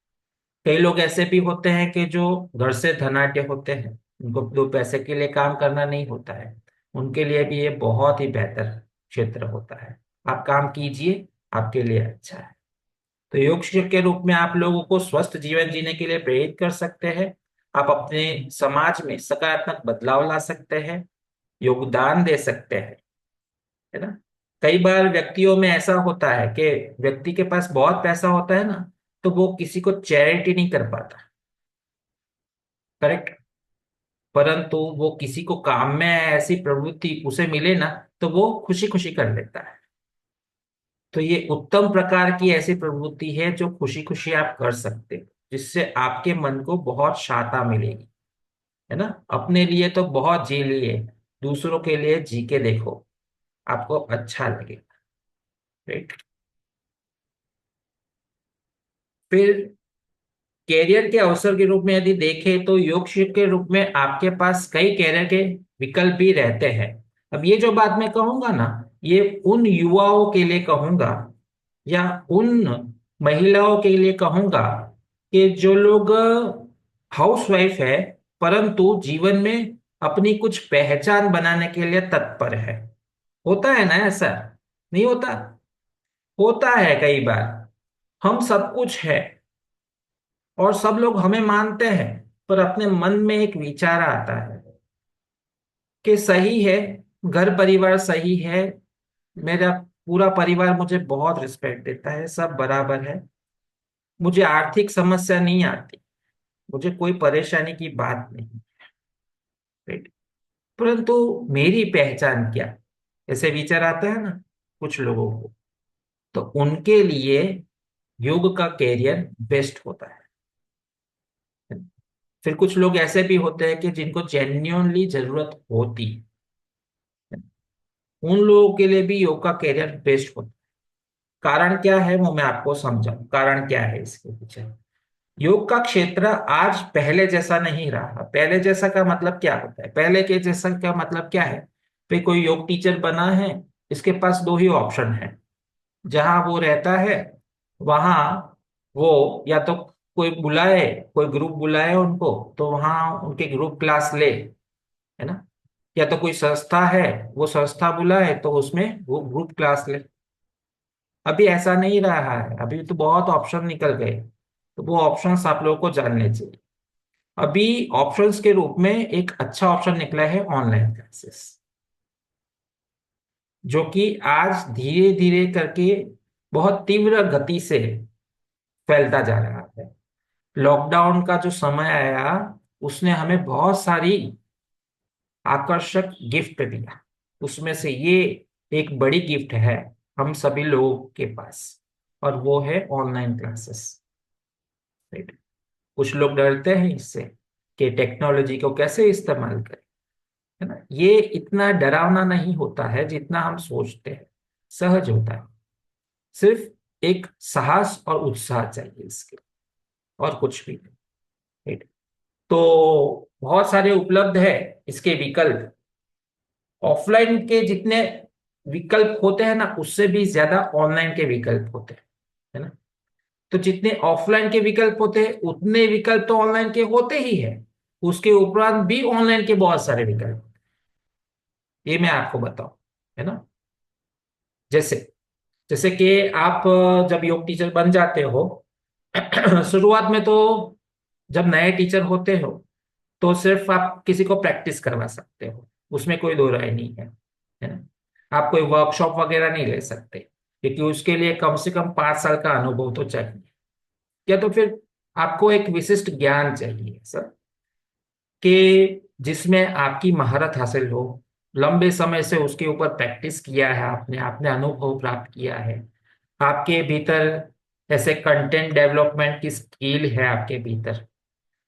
कई लोग ऐसे भी होते हैं कि जो घर से धनाढ्य होते हैं, उनको दो पैसे के लिए काम करना नहीं होता है, उनके लिए भी ये बहुत ही बेहतर क्षेत्र होता है। आप काम कीजिए, आपके लिए अच्छा है। तो योग शिक्षक के रूप में आप लोगों को स्वस्थ जीवन जीने के लिए प्रेरित कर सकते हैं। आप अपने समाज में सकारात्मक बदलाव ला सकते हैं, योगदान दे सकते हैं, है ना। कई बार व्यक्तियों में ऐसा होता है कि व्यक्ति के पास बहुत पैसा होता है ना, तो वो किसी को चैरिटी नहीं कर पाता, करेक्ट। परंतु वो किसी को काम में ऐसी प्रवृत्ति उसे मिले ना, तो वो खुशी खुशी कर लेता है। तो ये उत्तम प्रकार की ऐसी प्रवृत्ति है जो खुशी खुशी आप कर सकते हो, जिससे आपके मन को बहुत शांति मिलेगी, है ना। अपने लिए तो बहुत जी लिए, दूसरों के लिए जी के देखो, आपको अच्छा लगेगा, राइट। फिर कैरियर के अवसर के रूप में यदि देखें तो योग शिक्षक के रूप में आपके पास कई कैरियर के विकल्प भी रहते हैं। अब ये जो बात मैं कहूंगा ना, ये उन युवाओं के लिए कहूंगा या उन महिलाओं के लिए कहूंगा कि जो लोग हाउसवाइफ है परंतु जीवन में अपनी कुछ पहचान बनाने के लिए तत्पर है। होता है ना ऐसा? नहीं होता? होता है कई बार। हम सब कुछ है और सब लोग हमें मानते हैं, पर अपने मन में एक विचार आता है कि सही है, घर परिवार सही है, मेरा पूरा परिवार मुझे बहुत रिस्पेक्ट देता है, सब बराबर है, मुझे आर्थिक समस्या नहीं आती, मुझे कोई परेशानी की बात नहीं, राइट। परंतु मेरी पहचान क्या, ऐसे विचार आता है ना कुछ लोगों को, तो उनके लिए योग का कैरियर बेस्ट होता है। फिर कुछ लोग ऐसे भी होते हैं कि जिनको जेन्युइनली जरूरत होती है, उन लोगों के लिए भी योग का कैरियर बेस्ट होता है। कारण क्या है वो मैं आपको समझाऊं, कारण क्या है इसके पीछे। योग का क्षेत्र आज पहले जैसा नहीं रहा। पहले जैसा का मतलब क्या होता है? पहले के जैसा का मतलब क्या है? पे कोई योग टीचर बना है, इसके पास दो ही ऑप्शन है। जहां वो रहता है वहां वो या तो कोई बुलाए, कोई ग्रुप बुलाए उनको, तो वहां उनके ग्रुप क्लास ले, है ना। या तो कोई संस्था है, वो संस्था बुलाए तो उसमें वो ग्रुप क्लास ले। अभी ऐसा नहीं रहा है, अभी तो बहुत ऑप्शन निकल गए। तो वो ऑप्शंस आप लोगों को जानने चाहिए। अभी ऑप्शंस के रूप में एक अच्छा ऑप्शन निकला है ऑनलाइन क्लासेस, जो कि आज धीरे धीरे करके बहुत तीव्र गति से फैलता जा रहा है। लॉकडाउन का जो समय आया उसने हमें बहुत सारी आकर्षक गिफ्ट दिया। उसमें से ये एक बड़ी गिफ्ट है हम सभी लोगों के पास, और वो है ऑनलाइन क्लासेस। राइट। कुछ लोग डरते हैं इससे कि टेक्नोलॉजी को कैसे इस्तेमाल करें, है ना। ये इतना डरावना नहीं होता है जितना हम सोचते हैं, सहज होता है। सिर्फ एक साहस और उत्साह चाहिए इसके, और कुछ भी नहीं। राइट। तो बहुत सारे उपलब्ध है इसके विकल्प। ऑफलाइन के जितने विकल्प होते हैं ना, उससे भी ज्यादा ऑनलाइन के विकल्प होते हैं, है ना। तो जितने ऑफलाइन के विकल्प होते हैं उतने विकल्प तो ऑनलाइन के होते ही है। उसके उपरांत भी ऑनलाइन के बहुत सारे विकल्प, ये मैं आपको बताऊं, है ना। जैसे जैसे कि आप जब योग टीचर बन जाते हो शुरुआत में तो जब नए टीचर होते हो तो सिर्फ आप किसी को प्रैक्टिस करवा सकते हो, उसमें कोई दो राय नहीं है ना। आप कोई वर्कशॉप वगैरह नहीं ले सकते, क्योंकि उसके लिए कम से कम 5 साल का अनुभव तो चाहिए। या तो फिर आपको एक विशिष्ट ज्ञान चाहिए सर, कि जिसमें आपकी महारत हासिल हो, लंबे समय से उसके ऊपर प्रैक्टिस किया है आपने आपने अनुभव प्राप्त किया है, आपके भीतर ऐसे कंटेंट डेवलपमेंट की स्किल है आपके भीतर,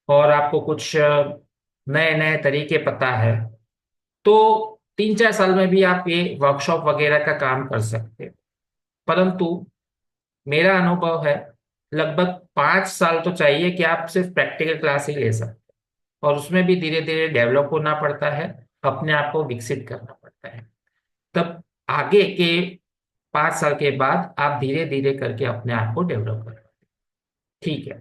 और आपको कुछ नए नए तरीके पता है, तो 3-4 साल में भी आप ये वर्कशॉप वगैरह का काम कर सकते हैं। परंतु मेरा अनुभव है, लगभग 5 साल तो चाहिए कि आप सिर्फ प्रैक्टिकल क्लास ही ले सकते हैं, और उसमें भी धीरे धीरे डेवलप होना पड़ता है, अपने आप को विकसित करना पड़ता है। तब आगे के 5 साल के बाद आप धीरे धीरे करके अपने आप को डेवलप कर, ठीक है।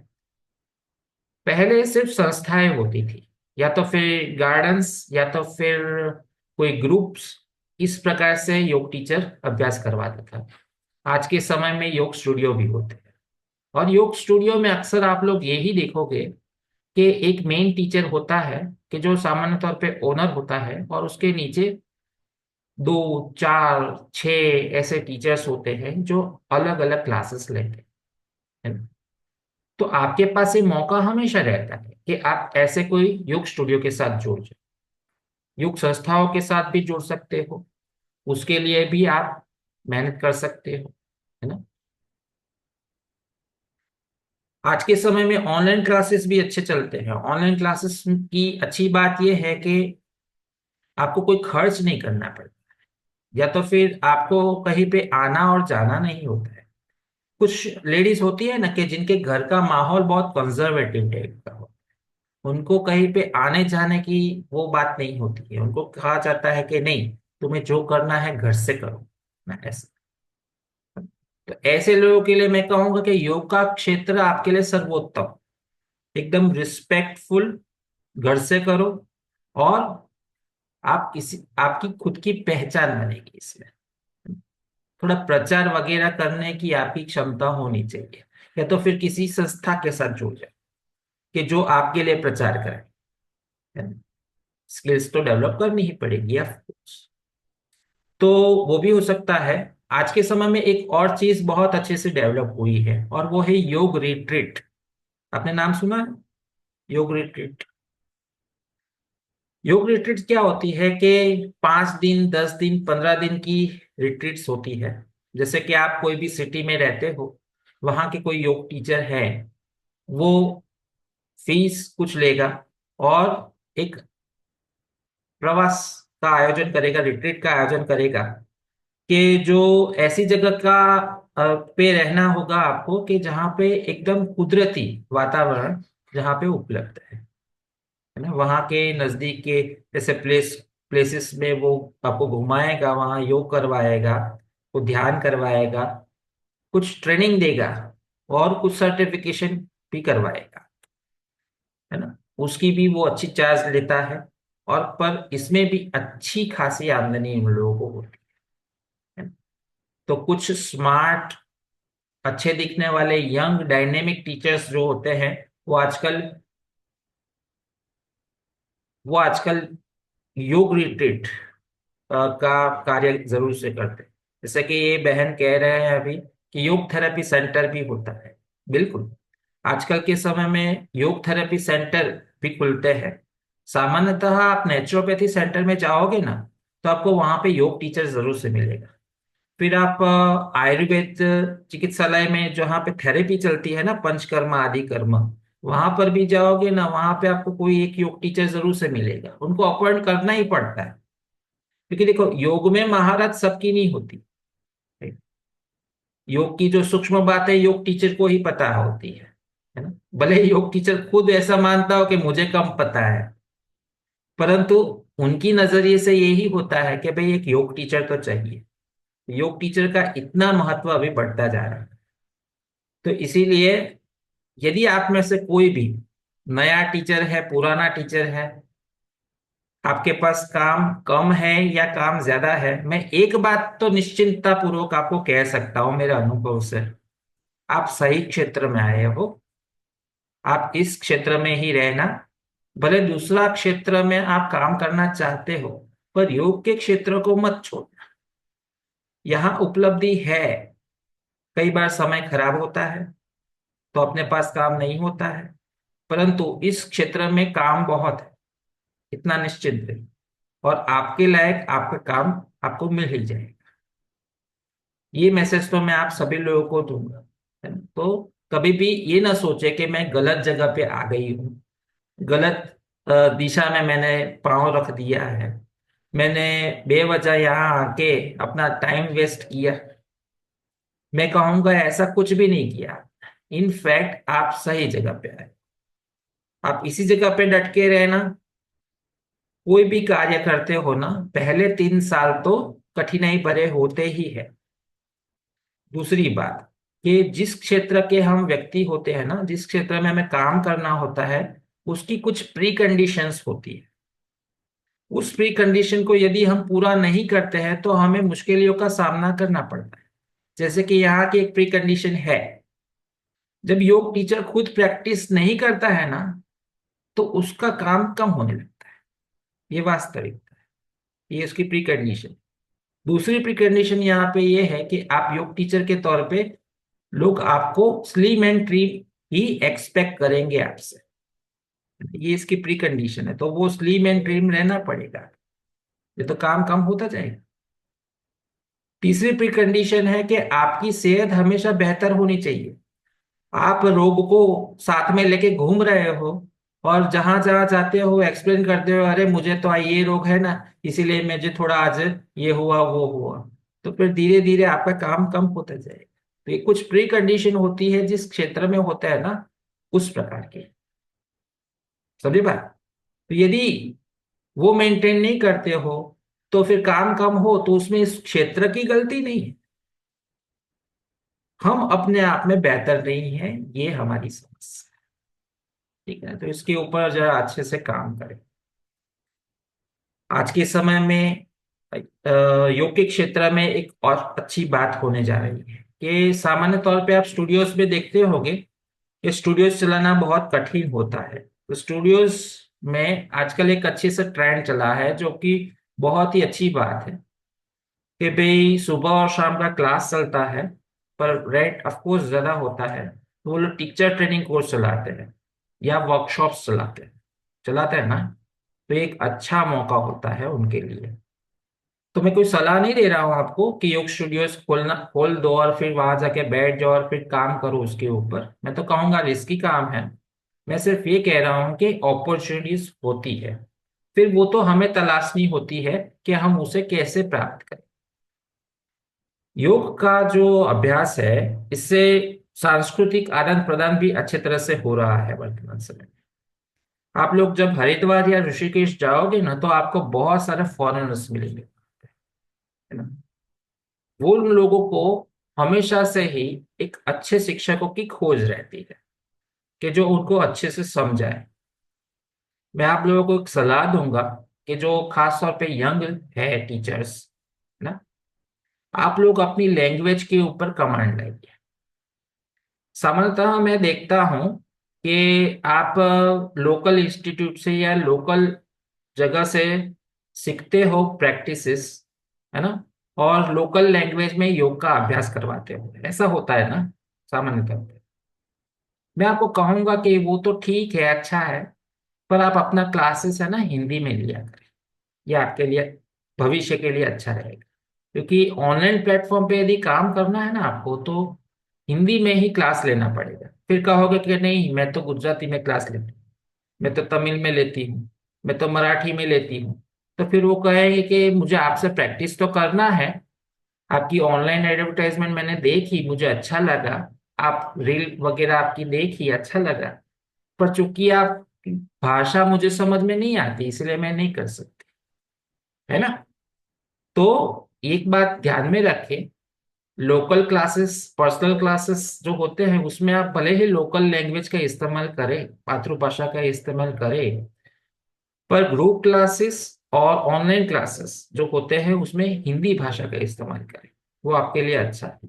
पहले सिर्फ संस्थाएं होती थी, या तो फिर गार्डन्स, या तो फिर कोई ग्रुप्स, इस प्रकार से योग टीचर अभ्यास करवाता था। आज के समय में योग स्टूडियो भी होते हैं, और योग स्टूडियो में अक्सर आप लोग यही देखोगे कि एक मेन टीचर होता है, कि जो सामान्य तौर पे ओनर होता है, और उसके नीचे 2, 4, 6 ऐसे टीचर्स होते हैं जो अलग अलग क्लासेस लेते हैं। तो आपके पास ये मौका हमेशा रहता है कि आप ऐसे कोई योग स्टूडियो के साथ जुड़ जाए, योग संस्थाओं के साथ भी जुड़ सकते हो, उसके लिए भी आप मेहनत कर सकते हो, है ना। आज के समय में ऑनलाइन क्लासेस भी अच्छे चलते हैं। ऑनलाइन क्लासेस की अच्छी बात यह है कि आपको कोई खर्च नहीं करना पड़ता, या तो फिर आपको कहीं पे आना और जाना नहीं होता है। कुछ लेडीज होती है ना, कि जिनके घर का माहौल बहुत कंजर्वेटिव टाइप का हो, उनको कहीं पे आने जाने की वो बात नहीं होती है। उनको कहा जाता है कि नहीं, तुम्हें जो करना है घर से करो ना, ऐसा। तो ऐसे लोगों के लिए मैं कहूंगा कि योग का क्षेत्र आपके लिए सर्वोत्तम, एकदम रिस्पेक्टफुल, घर से करो, और आप किसी आपकी खुद की पहचान बनेगी इसमें। थोड़ा प्रचार वगैरह करने की आपकी क्षमता होनी चाहिए, या तो फिर किसी संस्था के साथ जुड़ जाए कि जो आपके लिए प्रचार करे, है ना। स्किल्स तो डेवलप करनी ही पड़ेगी ऑफ कोर्स। तो वो भी हो सकता है। आज के समय में एक और चीज बहुत अच्छे से डेवलप हुई है, और वो है योग रिट्रीट। आपने नाम सुना है, योग रिट्रीट? योग रिट्रीट क्या होती है कि 5 दिन, 10 दिन, 15 दिन की रिट्रीट्स होती है। जैसे कि आप कोई भी सिटी में रहते हो, वहां के कोई योग टीचर है, वो फीस कुछ लेगा, और एक प्रवास का आयोजन करेगा, रिट्रीट का आयोजन करेगा, कि जो ऐसी जगह का पे रहना होगा आपको, कि जहाँ पे एकदम कुदरती वातावरण जहाँ पे उपलब्ध है ना, वहाँ के नजदीक के जैसे प्लेसेस में वो आपको घुमाएगा, वहाँ योग करवाएगा, वो ध्यान करवाएगा, कुछ ट्रेनिंग देगा, और कुछ सर्टिफिकेशन भी करवाएगा, है ना। उसकी भी वो अच्छी चार्ज लेता है, और पर इसमें भी अच्छी खासी आमदनी उन लोगों को होती है। तो कुछ स्मार्ट, अच्छे दिखने वाले यंग डायनेमिक टीचर्स जो होते हैं, वो आजकल वो आजकल योग रिट्रीट का कार्य जरूर से करते हैं। जैसे कि ये बहन कह रहे हैं अभी कि योग थेरेपी सेंटर भी होता है। बिल्कुल, आजकल के समय में योग थेरेपी सेंटर भी खुलते हैं। सामान्यतः आप नेचुरोपैथी सेंटर में जाओगे ना, तो आपको वहां पे योग टीचर जरूर से मिलेगा। फिर आप आयुर्वेद चिकित्सालय में जहाँ पे थेरेपी चलती है ना, पंचकर्म आदि कर्म, वहां पर भी जाओगे ना, वहां पे आपको कोई एक योग टीचर जरूर से मिलेगा। उनको अपॉइंट करना ही पड़ता है, क्योंकि देखो योग में महारत सबकी नहीं होती। योग की जो सूक्ष्म बात है योग टीचर को ही पता होती है ना। भले ही योग टीचर खुद ऐसा मानता हो कि मुझे कम पता है, परंतु उनकी नजरिए से यही होता है कि भाई एक योग टीचर तो चाहिए। योग टीचर का इतना महत्व अभी बढ़ता जा रहा है। तो इसीलिए यदि आप में से कोई भी नया टीचर है, पुराना टीचर है, आपके पास काम कम है या काम ज्यादा है, मैं एक बात तो निश्चिंतता पूर्वक आपको कह सकता हूं मेरे अनुभव से, आप सही क्षेत्र में आए हो। आप इस क्षेत्र में ही रहना। भले दूसरा क्षेत्र में आप काम करना चाहते हो, पर योग के क्षेत्र को मत छोड़ना। यहाँ उपलब्धि है। कई बार समय खराब होता है तो अपने पास काम नहीं होता है, परंतु इस क्षेत्र में काम बहुत है, इतना निश्चित है। और आपके लायक आपका काम आपको मिल ही जाएगा। ये मैसेज तो मैं आप सभी लोगों को दूंगा, है ना? तो कभी भी ये ना सोचे कि मैं गलत जगह पे आ गई हूँ, गलत दिशा में मैंने पांव रख दिया है, मैंने बेवजह यहाँ आके अपना टाइम वेस्ट किया। मैं कहूंगा ऐसा कुछ भी नहीं किया। इनफैक्ट आप सही जगह पे आए। आप इसी जगह पे डट के रहना। कोई भी कार्य करते हो ना, पहले 3 साल तो कठिनाई भरे होते ही है। दूसरी बात कि जिस क्षेत्र के हम व्यक्ति होते हैं ना, जिस क्षेत्र में हमें काम करना होता है, उसकी कुछ प्री कंडीशंस होती है। उस प्री कंडीशन को यदि हम पूरा नहीं करते हैं तो हमें मुश्किलों का सामना करना पड़ता है। जैसे कि यहाँ की एक प्री कंडीशन है, जब योग टीचर खुद प्रैक्टिस नहीं करता है ना, तो उसका काम कम होने लगता है। ये वास्तविकता है, ये उसकी प्री कंडीशन। दूसरी प्री कंडीशन यहाँ पे ये है कि आप योग टीचर के तौर पे लोग आपको slim and trim he expect करेंगे आपसे। ये इसकी प्री कंडीशन है, तो वो स्लिम एंड ट्रिम रहना पड़ेगा। ये तो काम कम होता जाएगा। तीसरी प्री कंडीशन है कि आपकी सेहत हमेशा बेहतर होनी चाहिए। आप रोग को साथ में लेके घूम रहे हो, और जहां जहां जाते हो एक्सप्लेन करते हो, अरे मुझे तो ये रोग है ना, इसीलिए मुझे थोड़ा आज ये हुआ वो हुआ, तो फिर धीरे धीरे आपका काम कम होता जाएगा। तो ये कुछ प्री कंडीशन होती है जिस क्षेत्र में होता है ना, उस प्रकार की। समझे बात? तो यदि वो मेंटेन नहीं करते हो, तो फिर काम कम हो तो उसमें इस क्षेत्र की गलती नहीं है। हम अपने आप में बेहतर नहीं है, ये हमारी समस्या है। ठीक है, तो इसके ऊपर जरा अच्छे से काम करें। आज के समय में योग के क्षेत्र में एक और अच्छी बात होने जा रही है कि सामान्य तौर पे आप स्टूडियोज में देखते होंगे कि स्टूडियोज चलाना बहुत कठिन होता है। तो स्टूडियोज में आजकल एक अच्छे से ट्रेंड चला है, जो कि बहुत ही अच्छी बात है, कि भाई सुबह और शाम का क्लास चलता है, पर रेट ऑफ कोर्स ज्यादा होता है। तो वो लोग टीचर ट्रेनिंग कोर्स चलाते हैं या वर्कशॉप्स चलाते हैं ना। तो एक अच्छा मौका होता है उनके लिए। तो मैं कोई सलाह नहीं दे रहा हूँ आपको कि योग स्टूडियोज खोल दो और फिर वहां जाके बैठ जाओ और फिर काम करो उसके ऊपर। मैं तो कहूंगा रिस्की काम है। मैं सिर्फ ये कह रहा हूँ कि अपॉर्चुनिटीज होती है, फिर वो तो हमें तलाशनी होती है कि हम उसे कैसे प्राप्त करें। योग का जो अभ्यास है, इससे सांस्कृतिक आदान प्रदान भी अच्छे तरह से हो रहा है वर्तमान समय में। आप लोग जब हरिद्वार या ऋषिकेश जाओगे ना, तो आपको बहुत सारे फॉरेनर्स मिलेंगे, है ना। वो उन लोगों को हमेशा से ही एक अच्छे शिक्षकों की खोज रहती है, कि जो उनको अच्छे से समझाए। मैं आप लोगों को एक सलाह दूंगा कि जो खास तौर पे यंग है टीचर्स, ना, आप लोग अपनी लैंग्वेज के ऊपर कमांड लाइए। सामान्यतः मैं देखता हूँ कि आप लोकल इंस्टीट्यूट से या लोकल जगह से सीखते हो प्रैक्टिसेस, है ना, और लोकल लैंग्वेज में योग का अभ्यास करवाते हो। ऐसा होता है ना सामान्यतः पे। मैं आपको कहूंगा कि वो तो ठीक है, अच्छा है, पर आप अपना क्लासेस है ना हिंदी में लिया करें। ये आपके लिए भविष्य के लिए अच्छा रहेगा। क्योंकि ऑनलाइन प्लेटफॉर्म पे यदि काम करना है ना आपको, तो हिंदी में ही क्लास लेना पड़ेगा। फिर कहोगे कि नहीं, मैं तो गुजराती में क्लास लेती हूँ, मैं तो तमिल में लेती हूँ, मैं तो मराठी में लेती हूँ। तो फिर वो कहेंगे कि मुझे आपसे प्रैक्टिस तो करना है, आपकी ऑनलाइन एडवर्टाइजमेंट मैंने देखी, मुझे अच्छा लगा, आप रील वगैरह आपकी देखी, अच्छा लगा, पर चूंकि आप भाषा मुझे समझ में नहीं आती, इसलिए मैं नहीं कर सकती, है ना। तो एक बात ध्यान में रखें, लोकल क्लासेस, पर्सनल क्लासेस जो होते हैं उसमें आप भले ही लोकल लैंग्वेज का इस्तेमाल करें, मातृभाषा का इस्तेमाल करें, पर ग्रुप क्लासेस और ऑनलाइन क्लासेस जो होते हैं उसमें हिंदी भाषा का इस्तेमाल करें, वो आपके लिए अच्छा है।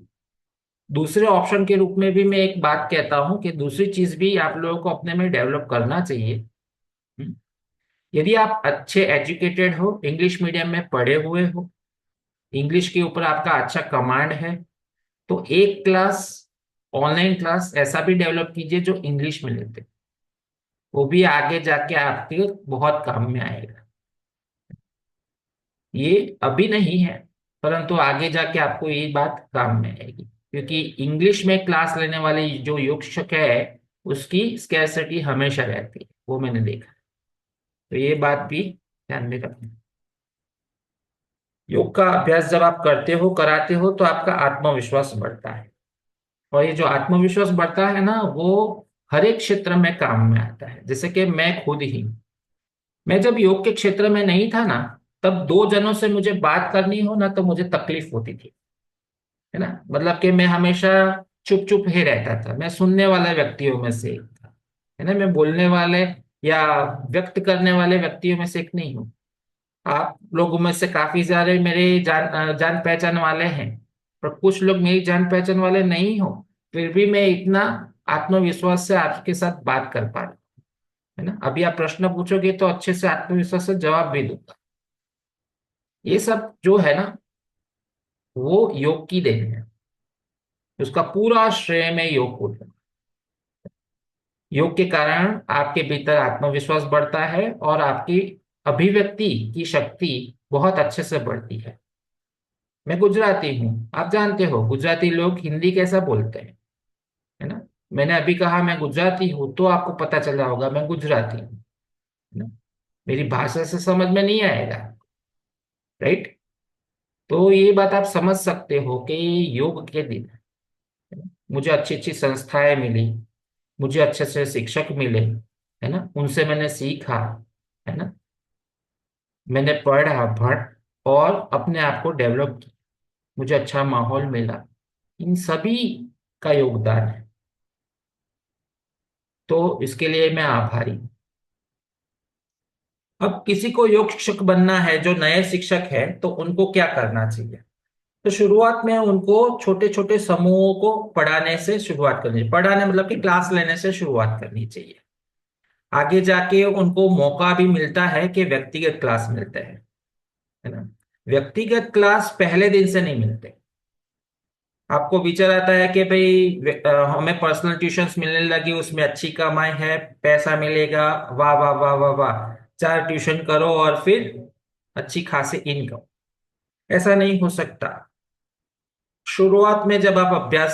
दूसरे ऑप्शन के रूप में भी मैं एक बात कहता हूं कि दूसरी चीज भी आप लोगों को अपने में डेवलप करना चाहिए। हम्म। यदि आप अच्छे एजुकेटेड हो, इंग्लिश मीडियम में पढ़े हुए हो, इंग्लिश के ऊपर आपका अच्छा कमांड है, तो एक क्लास, ऑनलाइन क्लास ऐसा भी डेवलप कीजिए जो इंग्लिश में लेते हैं। वो भी आगे जाके आपके बहुत काम में आएगा। ये अभी नहीं है, परंतु आगे जाके आपको ये बात काम में आएगी, क्योंकि इंग्लिश में क्लास लेने वाले जो योग शिक्षक है उसकी स्कैर्सिटी हमेशा रहती है, वो मैंने देखा। तो ये बात भी ध्यान में रखना। योग का अभ्यास जब आप करते हो, कराते हो, तो आपका आत्मविश्वास बढ़ता है। और ये जो आत्मविश्वास बढ़ता है ना, वो हर एक क्षेत्र में काम में आता है। जैसे कि मैं खुद ही, मैं जब योग के क्षेत्र में नहीं था ना, तब दो जनों से मुझे बात करनी हो ना तो मुझे तकलीफ होती थी, है ना। मतलब कि मैं हमेशा चुप चुप ही रहता था, मैं सुनने वाले व्यक्तियों में से एक था, है ना। मैं बोलने वाले या व्यक्त करने वाले व्यक्तियों में से एक नहीं हूँ। आप लोगों में से काफी सारे मेरे जान पहचान वाले हैं, पर कुछ लोग मेरी जान पहचान वाले नहीं हो, फिर भी मैं इतना आत्मविश्वास से आपके साथ बात कर पा रहा हूं, है ना। अभी आप प्रश्न पूछोगे तो अच्छे से आत्मविश्वास से जवाब भी दूंगा। ये सब जो है ना, वो योग की देन है। उसका पूरा श्रेय मैं योग को दूंगा। योग के कारण आपके भीतर आत्मविश्वास बढ़ता है और आपकी अभिव्यक्ति की शक्ति बहुत अच्छे से बढ़ती है। मैं गुजराती हूँ, आप जानते हो गुजराती लोग हिंदी कैसा बोलते हैं, है ना। मैंने अभी कहा मैं गुजराती हूँ, तो आपको पता चला होगा मैं गुजराती हूँ, है ना। मेरी भाषा से समझ में नहीं आएगा, राइट। तो ये बात आप समझ सकते हो कि योग के दिन मुझे अच्छी अच्छी संस्थाएं मिली, मुझे अच्छे से शिक्षक मिले, है ना, उनसे मैंने सीखा, है ना। मैंने पढ़ा भट और अपने आप को डेवलप किया, मुझे अच्छा माहौल मिला। इन सभी का योगदान है। तो इसके लिए मैं आभारी हूँ। अब किसी को योग शिक्षक बनना है, जो नए शिक्षक है, तो उनको क्या करना चाहिए। तो शुरुआत में उनको छोटे छोटे समूहों को पढ़ाने से शुरुआत करनी चाहिए। पढ़ाने मतलब कि क्लास लेने से शुरुआत करनी चाहिए। आगे जाके उनको मौका भी मिलता है कि व्यक्तिगत क्लास मिलते हैं, है ना। व्यक्तिगत क्लास पहले दिन से नहीं मिलते। आपको विचार आता है कि भाई हमें पर्सनल ट्यूशंस मिलने लगी, उसमें अच्छी कमाई है, पैसा मिलेगा, वाह वाह वाह वाह वाह, चार ट्यूशन करो और फिर अच्छी खासी इनकम। ऐसा नहीं हो सकता। शुरुआत में जब आप अभ्यास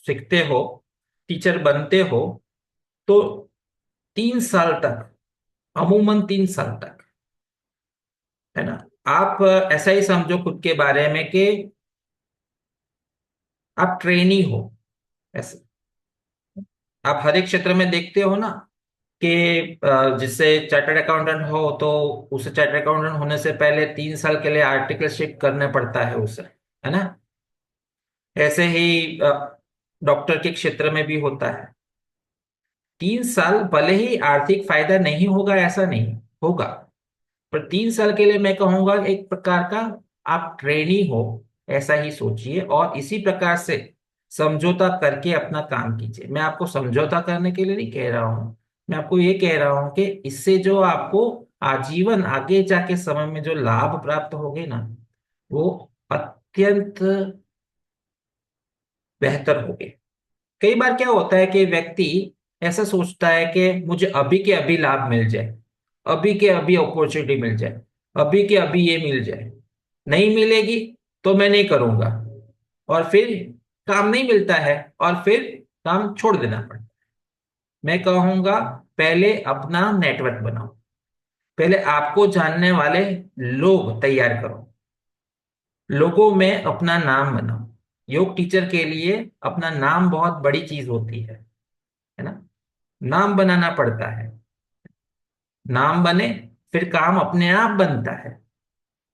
सीखते हो, टीचर बनते हो, तो 3 साल तक, अमूमन 3 साल तक, है ना, आप ऐसा ही समझो खुद के बारे में कि आप ट्रेनी हो। ऐसे आप हर एक क्षेत्र में देखते हो ना कि जिससे चार्टर्ड अकाउंटेंट हो, तो उसे चार्टर्ड अकाउंटेंट होने से पहले 3 साल के लिए आर्टिकलशिप करना पड़ता है उसे, है ना। ऐसे ही डॉक्टर के क्षेत्र में भी होता है। 3 साल भले ही आर्थिक फायदा नहीं होगा, ऐसा नहीं होगा, पर 3 साल के लिए मैं कहूंगा एक प्रकार का आप ट्रेनी हो, ऐसा ही सोचिए। और इसी प्रकार से समझौता करके अपना काम कीजिए। मैं आपको समझौता करने के लिए नहीं कह रहा हूं, मैं आपको ये कह रहा हूं कि इससे जो आपको आजीवन आगे जाके समय में जो लाभ प्राप्त होंगे ना, वो अत्यंत बेहतर होंगे। कई बार क्या होता है कि व्यक्ति ऐसा सोचता है कि मुझे अभी के अभी लाभ मिल जाए, अभी के अभी अपॉर्चुनिटी मिल जाए, अभी के अभी ये मिल जाए। नहीं मिलेगी तो मैं नहीं करूंगा, और फिर काम नहीं मिलता है, और फिर काम छोड़ देना पड़ता है। मैं कहूंगा पहले अपना नेटवर्क बनाओ, पहले आपको जानने वाले लोग तैयार करो, लोगों में अपना नाम बनाओ। योग टीचर के लिए अपना नाम बहुत बड़ी चीज होती है ना। नाम बनाना पड़ता है, नाम बने फिर काम अपने आप बनता है।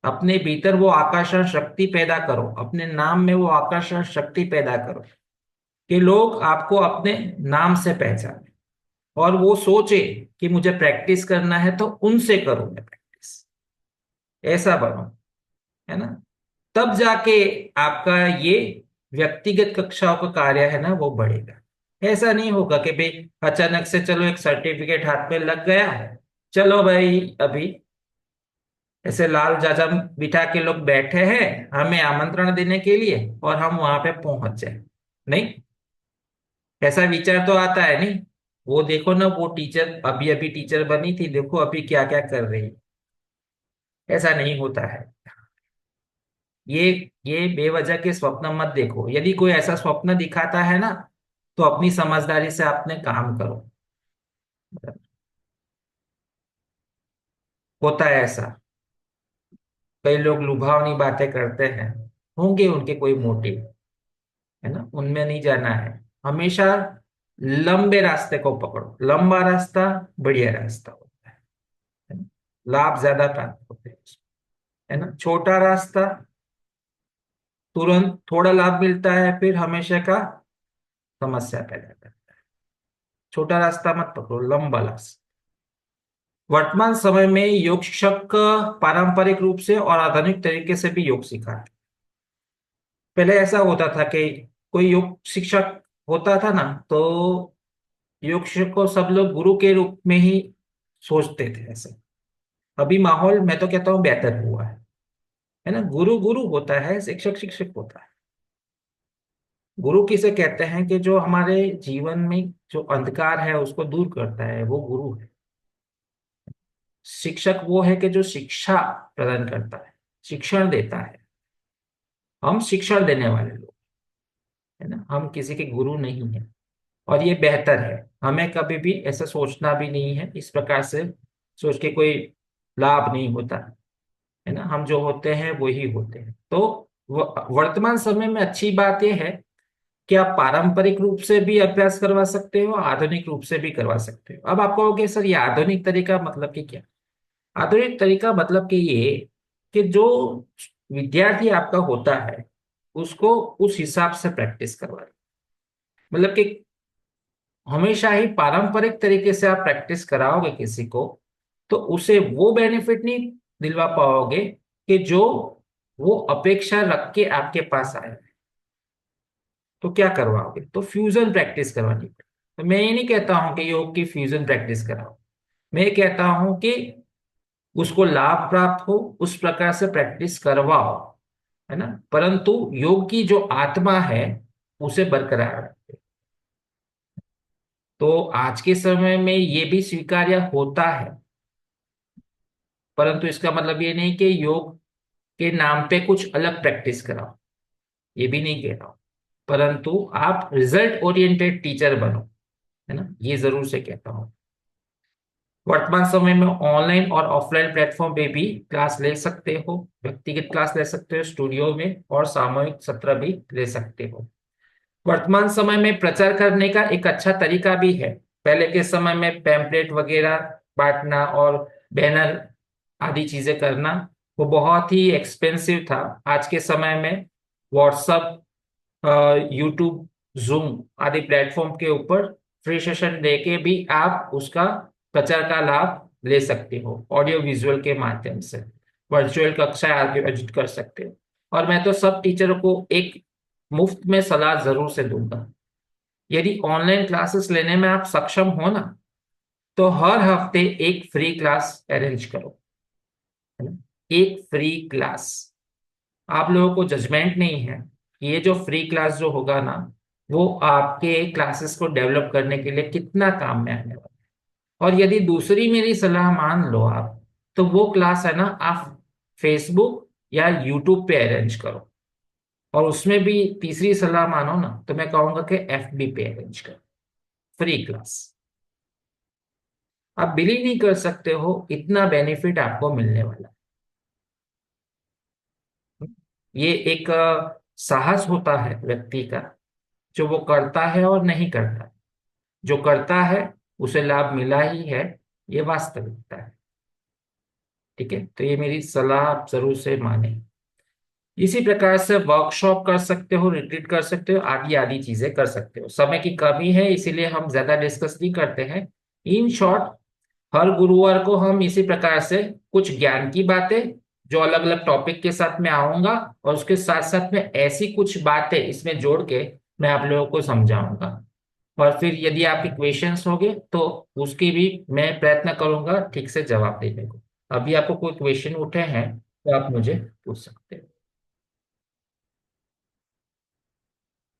अपने भीतर वो आकर्षण शक्ति पैदा करो, अपने नाम में वो आकर्षण शक्ति पैदा करो कि लोग आपको अपने नाम से पहचाने, और वो सोचे कि मुझे प्रैक्टिस करना है तो उनसे करूं मैं प्रैक्टिस। ऐसा बनो, है ना। तब जाके आपका ये व्यक्तिगत कक्षाओं का कार्य है ना वो बढ़ेगा। ऐसा नहीं होगा कि भाई अचानक से चलो एक सर्टिफिकेट हाथ में लग गया, चलो भाई अभी ऐसे लाल जाजा बिठा के लोग बैठे हैं हमें आमंत्रण देने के लिए और हम वहां पे पहुंच जाए। नहीं, ऐसा विचार तो आता है नहीं। वो देखो ना, वो टीचर अभी अभी टीचर बनी थी, देखो अभी क्या क्या कर रही है। ऐसा नहीं होता है। ये ये बेवजह के स्वप्न मत देखो। यदि कोई ऐसा स्वप्न दिखाता है ना, तो अपनी समझदारी से आपने काम करो। होता है ऐसा, कई लोग लुभावनी बातें करते हैं, होंगे उनके कोई मोटिव, है ना, उनमें नहीं जाना है। हमेशा लंबे रास्ते को पकड़ो, लंबा रास्ता बढ़िया रास्ता होता है ना? लाभ ज्यादा प्राप्त होते हैं उसमें, है ना। छोटा रास्ता तुरंत थोड़ा लाभ मिलता है, फिर हमेशा का समस्या पैदा करता है। छोटा रास्ता मत पकड़ो, लंबा रास्ता। वर्तमान समय में योग शिक्षक पारंपरिक रूप से और आधुनिक तरीके से भी योग सिखाते हैं। पहले ऐसा होता था कि कोई योग शिक्षक होता था ना, तो योग शिक्षक को सब लोग गुरु के रूप में ही सोचते थे ऐसे। अभी माहौल मैं तो कहता हूँ बेहतर हुआ है ना। गुरु गुरु होता है, शिक्षक शिक्षक होता है। गुरु किसे कहते हैं कि जो हमारे जीवन में जो अंधकार है उसको दूर करता है, वो गुरु है। शिक्षक वो है कि जो शिक्षा प्रदान करता है, शिक्षण देता है। हम शिक्षण देने वाले लोग, है ना, हम किसी के गुरु नहीं है। और ये बेहतर है, हमें कभी भी ऐसा सोचना भी नहीं है। इस प्रकार से सोच के कोई लाभ नहीं होता, है ना। हम जो होते हैं वही होते हैं। तो वर्तमान समय में अच्छी बात यह है कि आप पारंपरिक रूप से भी अभ्यास करवा सकते हो, आधुनिक रूप से भी करवा सकते हो। अब आप कहोगे सर ये आधुनिक तरीका मतलब कि क्या? आधुनिक तरीका मतलब कि ये कि जो विद्यार्थी आपका होता है उसको उस हिसाब से प्रैक्टिस करवा, मतलब कि हमेशा ही पारंपरिक तरीके से आप प्रैक्टिस कराओगे किसी को, तो उसे वो बेनिफिट नहीं दिलवा पाओगे कि जो वो अपेक्षा रख के आपके पास आए। तो क्या करवाओगे? तो फ्यूजन प्रैक्टिस करवानी पड़ेगी। तो मैं ये नहीं कहता हूं कि योग की फ्यूजन प्रैक्टिस कराओ, मैं ये कहता हूं कि उसको लाभ प्राप्त हो उस प्रकार से प्रैक्टिस करवाओ, है ना। परंतु योग की जो आत्मा है उसे बरकरार रखें। तो आज के समय में ये भी स्वीकार्य होता है, परंतु इसका मतलब ये नहीं कि योग के नाम पे कुछ अलग प्रैक्टिस कराओ, ये भी नहीं कह रहा हूं। परंतु आप रिजल्ट ओरिएंटेड टीचर बनो, है ना, ये जरूर से कहता हूं। वर्तमान समय में ऑनलाइन और ऑफलाइन प्लेटफॉर्म पे भी क्लास ले सकते हो। व्यक्तिगत क्लास ले सकते हो स्टूडियो में, और सामूहिक सत्र भी ले सकते हो। वर्तमान समय में प्रचार करने का एक अच्छा तरीका भी है। पहले के समय में पैम्पलेट वगैरह बांटना और बैनर आदि चीजें करना वो बहुत ही एक्सपेंसिव था। आज के समय में व्हाट्सअप, यूट्यूब, जूम आदि प्लेटफॉर्म के ऊपर फ्री सेशन देके भी आप उसका प्रचार का लाभ ले सकते हो। ऑडियो विजुअल के माध्यम से वर्चुअल कक्षाएं आयोजित कर सकते हो। और मैं तो सब टीचरों को एक मुफ्त में सलाह जरूर से दूंगा, यदि ऑनलाइन क्लासेस लेने में आप सक्षम हो ना, तो हर हफ्ते एक फ्री क्लास अरेंज करो, है ना। एक फ्री क्लास, आप लोगों को जजमेंट नहीं है। ये जो फ्री क्लास जो होगा ना, वो आपके क्लासेस को डेवलप करने के लिए कितना काम में आने वाला है। और यदि दूसरी मेरी सलाह मान लो आप, तो वो क्लास है ना, आप फेसबुक या यूट्यूब पे अरेंज करो। और उसमें भी तीसरी सलाह मानो ना, तो मैं कहूंगा कि एफबी पे अरेंज करो, फ्री क्लास। आप बिलीव नहीं कर सकते हो इतना बेनिफिट आपको मिलने वाला है। ये एक साहस होता है व्यक्ति का, जो वो करता है और नहीं करता। जो करता है उसे लाभ मिला ही है, ये वास्तविकता है। ठीक है, तो ये मेरी सलाह आप जरूर से माने। इसी प्रकार से वर्कशॉप कर सकते हो, रिट्रीट कर सकते हो, आदि आदि चीजें कर सकते हो। समय की कमी है इसीलिए हम ज्यादा डिस्कस नहीं करते हैं। इन शॉर्ट, हर गुरुवार को हम इसी प्रकार से कुछ ज्ञान की बातें, जो अलग अलग टॉपिक के साथ में आऊंगा, और उसके साथ साथ में ऐसी कुछ बातें इसमें जोड़ के मैं आप लोगों को समझाऊंगा। और फिर यदि आपके क्वेश्चंस होंगे तो उसकी भी मैं प्रयत्न करूंगा ठीक से जवाब देने को। अभी आपको कोई क्वेश्चन उठे हैं तो आप मुझे पूछ सकते हैं।